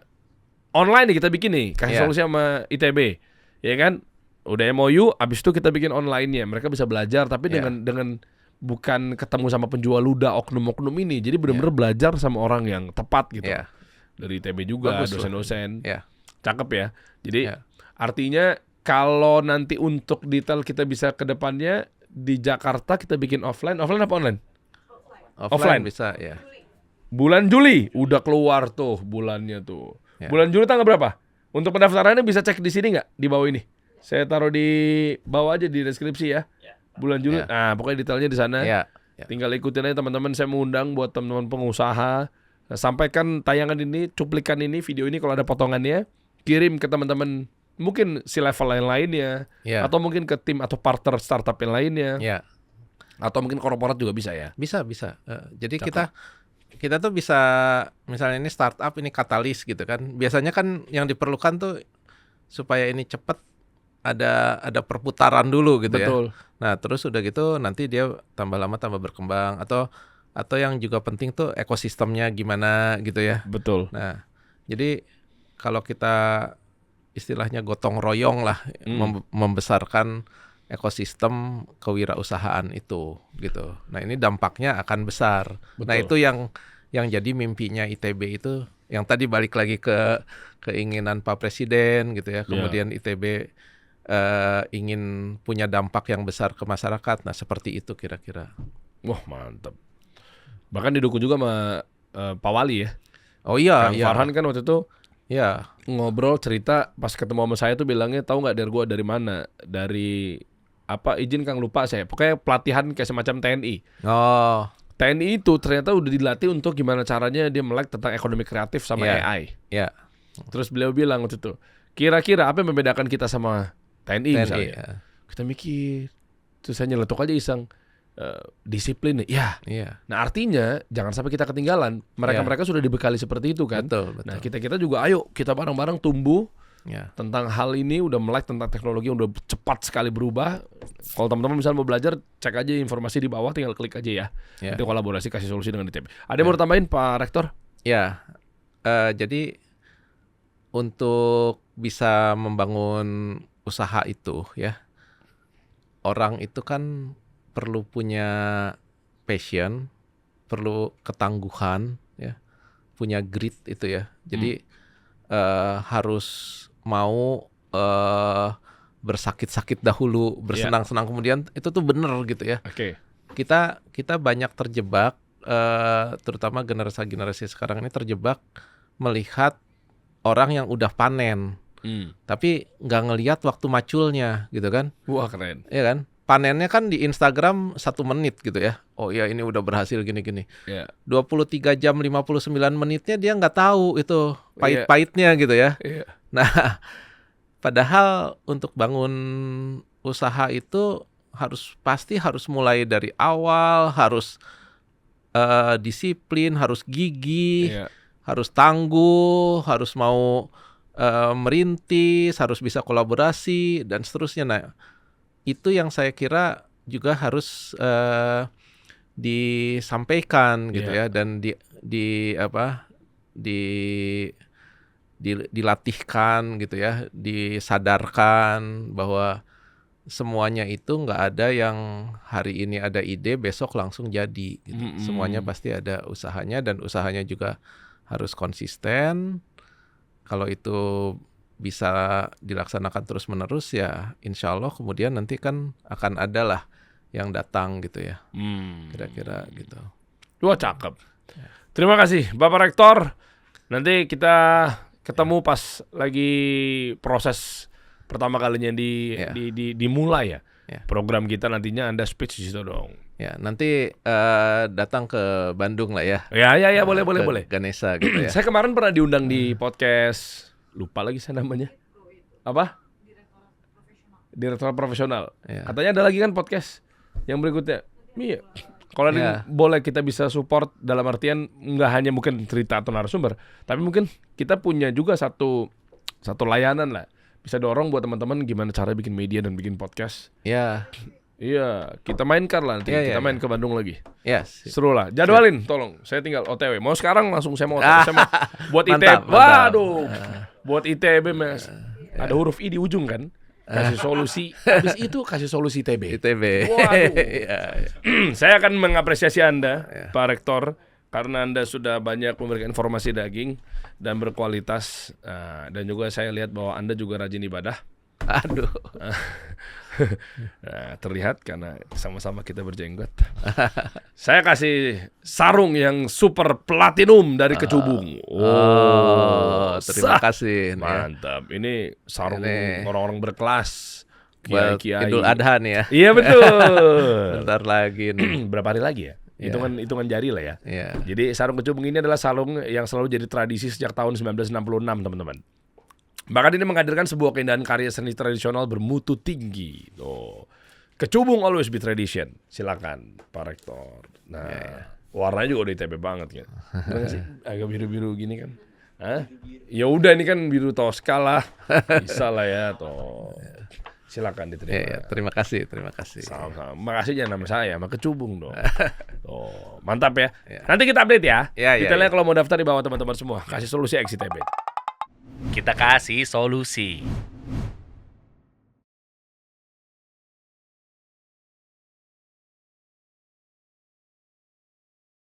Speaker 1: online nih kita bikin nih, kasih
Speaker 2: Iya.
Speaker 1: solusi sama ITB, ya kan? Udah MOU, abis itu kita bikin online-nya. Mereka bisa belajar, tapi
Speaker 2: Iya.
Speaker 1: dengan bukan ketemu sama penjual ludah oknum-oknum ini. Jadi benar-benar belajar sama orang yang tepat gitu.
Speaker 2: Iya.
Speaker 1: Dari ITB juga,
Speaker 2: Bagus loh.
Speaker 1: dosen-dosen.
Speaker 2: Iya.
Speaker 1: Cakep ya. Jadi
Speaker 2: Iya.
Speaker 1: artinya kalau nanti untuk detail kita bisa ke depannya di Jakarta kita bikin offline apa online? Offline.
Speaker 2: Bisa, ya.
Speaker 1: Bulan Juli udah keluar tuh bulannya tuh.
Speaker 2: Ya.
Speaker 1: Bulan Juli tanggal berapa? Untuk pendaftarannya bisa cek di sini nggak? Di bawah ini. Saya taruh di bawah aja di deskripsi ya. Bulan Juli.
Speaker 2: Ya.
Speaker 1: Nah, pokoknya detailnya di sana.
Speaker 2: Ya. Ya.
Speaker 1: Tinggal ikutin aja teman-teman. Saya mengundang buat teman-teman pengusaha. Sampaikan tayangan ini, cuplikan ini, video ini kalau ada potongannya, kirim ke teman-teman mungkin si level lain-lainnya,
Speaker 2: Ya.
Speaker 1: atau mungkin ke tim atau partner startup yang lainnya,
Speaker 2: Ya.
Speaker 1: atau mungkin korporat juga bisa ya.
Speaker 2: Bisa. Jadi
Speaker 1: Cakep.
Speaker 2: kita tuh bisa, misalnya ini startup, ini katalis gitu kan. Biasanya kan yang diperlukan tuh supaya ini cepat ada perputaran dulu gitu
Speaker 1: Betul.
Speaker 2: ya. Nah, terus udah gitu nanti dia tambah lama tambah berkembang, atau yang juga penting tuh ekosistemnya gimana gitu ya.
Speaker 1: Betul.
Speaker 2: Nah, jadi kalau kita istilahnya gotong royong lah membesarkan ekosistem kewirausahaan itu gitu. Nah, ini dampaknya akan besar.
Speaker 1: Betul.
Speaker 2: Nah, itu yang jadi mimpinya ITB itu, yang tadi balik lagi ke keinginan Pak Presiden gitu ya. Kemudian ITB ingin punya dampak yang besar ke masyarakat. Nah, seperti itu kira-kira.
Speaker 1: Wah, mantap. Bahkan didukung juga sama Pak Wali ya.
Speaker 2: Oh iya,
Speaker 1: Kang Farhan kan waktu itu
Speaker 2: ya.
Speaker 1: ngobrol cerita pas ketemu sama saya tuh bilangnya, tahu nggak dari gua dari mana? Dari apa, izin Kang lupa saya. Pokoknya pelatihan kayak semacam TNI.
Speaker 2: Oh,
Speaker 1: TNI itu ternyata udah dilatih untuk gimana caranya dia melek tentang ekonomi kreatif sama
Speaker 2: Iya.
Speaker 1: AI.
Speaker 2: ya.
Speaker 1: Terus beliau bilang waktu itu, kira-kira apa yang membedakan kita sama TNI misalnya?
Speaker 2: ya.
Speaker 1: Kita mikir, terus saya nyeletuk aja iseng, disiplin. Ya.
Speaker 2: Iya.
Speaker 1: Nah artinya jangan sampai kita ketinggalan. Mereka sudah dibekali seperti itu kan.
Speaker 2: Betul.
Speaker 1: Nah kita juga ayo kita bareng-bareng tumbuh
Speaker 2: Ya.
Speaker 1: tentang hal ini, udah melek tentang teknologi yang udah cepat sekali berubah. Kalau teman-teman misalnya mau belajar, cek aja informasi di bawah, tinggal klik aja ya.
Speaker 2: Ya.
Speaker 1: Itu kolaborasi kasih solusi dengan ITB. Ada yang mau tambahin Pak Rektor?
Speaker 2: Ya, jadi untuk bisa membangun usaha itu ya, orang itu kan perlu punya passion, perlu ketangguhan ya, punya grit itu ya. Jadi harus mau bersakit-sakit dahulu, bersenang-senang kemudian, itu tuh bener gitu ya.
Speaker 1: Oke.
Speaker 2: Kita banyak terjebak, terutama generasi sekarang ini terjebak melihat orang yang udah panen, tapi nggak ngelihat waktu maculnya gitu kan.
Speaker 1: Wah keren.
Speaker 2: Iya kan? Panennya kan di Instagram 1 menit gitu ya. Oh iya ini udah berhasil gini-gini.
Speaker 1: Yeah.
Speaker 2: 23 jam 59 menitnya dia nggak tahu itu pahit-pahitnya gitu ya.
Speaker 1: Yeah.
Speaker 2: Nah, padahal untuk bangun usaha itu pasti harus mulai dari awal, harus disiplin, harus gigih, harus tangguh, harus mau merintis, harus bisa kolaborasi dan seterusnya. Nah, itu yang saya kira juga harus disampaikan gitu ya, dan dilatihkan gitu ya, disadarkan bahwa semuanya itu nggak ada yang hari ini ada ide besok langsung jadi gitu. Semuanya pasti ada usahanya, dan usahanya juga harus konsisten. Kalau itu bisa dilaksanakan terus menerus ya insya Allah kemudian nanti kan akan ada lah yang datang gitu ya. Kira-kira gitu.
Speaker 1: Wah cakep. Terima kasih Bapak Rektor. Nanti kita ketemu pas lagi proses pertama kalinya dimulai ya. Program kita nantinya Anda speech di situ dong.
Speaker 2: Ya, nanti datang ke Bandung lah ya.
Speaker 1: Ya, boleh.
Speaker 2: Ganesha gitu ya.
Speaker 1: Saya kemarin pernah diundang di podcast, lupa lagi saya namanya. Apa? direktur profesional.
Speaker 2: Iya.
Speaker 1: Katanya ada lagi kan podcast yang berikutnya. Iya. Kalau boleh kita bisa support dalam artian nggak hanya mungkin cerita atau narasumber, tapi mungkin kita punya juga satu layanan lah. Bisa dorong buat teman-teman gimana cara bikin media dan bikin podcast.
Speaker 2: Ya.
Speaker 1: Iya, kita mainkan lah nanti. Kita main ke Bandung lagi.
Speaker 2: Ya,
Speaker 1: seru lah. Jadwalin, tolong. Saya tinggal OTW. Mau sekarang langsung saya mau OTW. Saya mau buat ITB. Waduh. Buat ITB Mas. Ada huruf I di ujung kan? Kasih solusi. Habis itu kasih solusi ITB. Waduh. Saya akan mengapresiasi Anda, Pak Rektor, karena Anda sudah banyak memberikan informasi daging dan berkualitas. Dan juga saya lihat bahwa Anda juga rajin ibadah.
Speaker 2: Aduh.
Speaker 1: Nah, terlihat karena sama-sama kita berjenggot. Saya kasih sarung yang super platinum dari Kecubung.
Speaker 2: Terima kasih.
Speaker 1: Mantap. Ini sarung orang-orang berkelas.
Speaker 2: Buat
Speaker 1: Kiai.
Speaker 2: Idul Adha nih ya.
Speaker 1: Iya betul.
Speaker 2: Bentar lagi nih.
Speaker 1: Berapa hari lagi ya? Hitungan jari lah ya.
Speaker 2: Yeah.
Speaker 1: Jadi sarung Kecubung ini adalah sarung yang selalu jadi tradisi sejak tahun 1966, teman-teman. Bahkan ini menghadirkan sebuah keindahan karya seni tradisional bermutu tinggi. Kecubung always be tradition. Silakan Pak Rektor. Nah, warnanya juga udah ITB banget kan. Gimana sih? Agak biru-biru gini kan. Hah? Ya udah ini kan biru Tosca lah. Bisa lah ya toh. Silakan diterima.
Speaker 2: Terima kasih.
Speaker 1: Sama-sama. Makasih jangan nama saya, sama Kecubung dong. Mantap ya. Nanti kita update ya. Detailnya kalau mau daftar di bawah teman-teman semua. Kasih solusi XITB.
Speaker 3: Kita kasih solusi.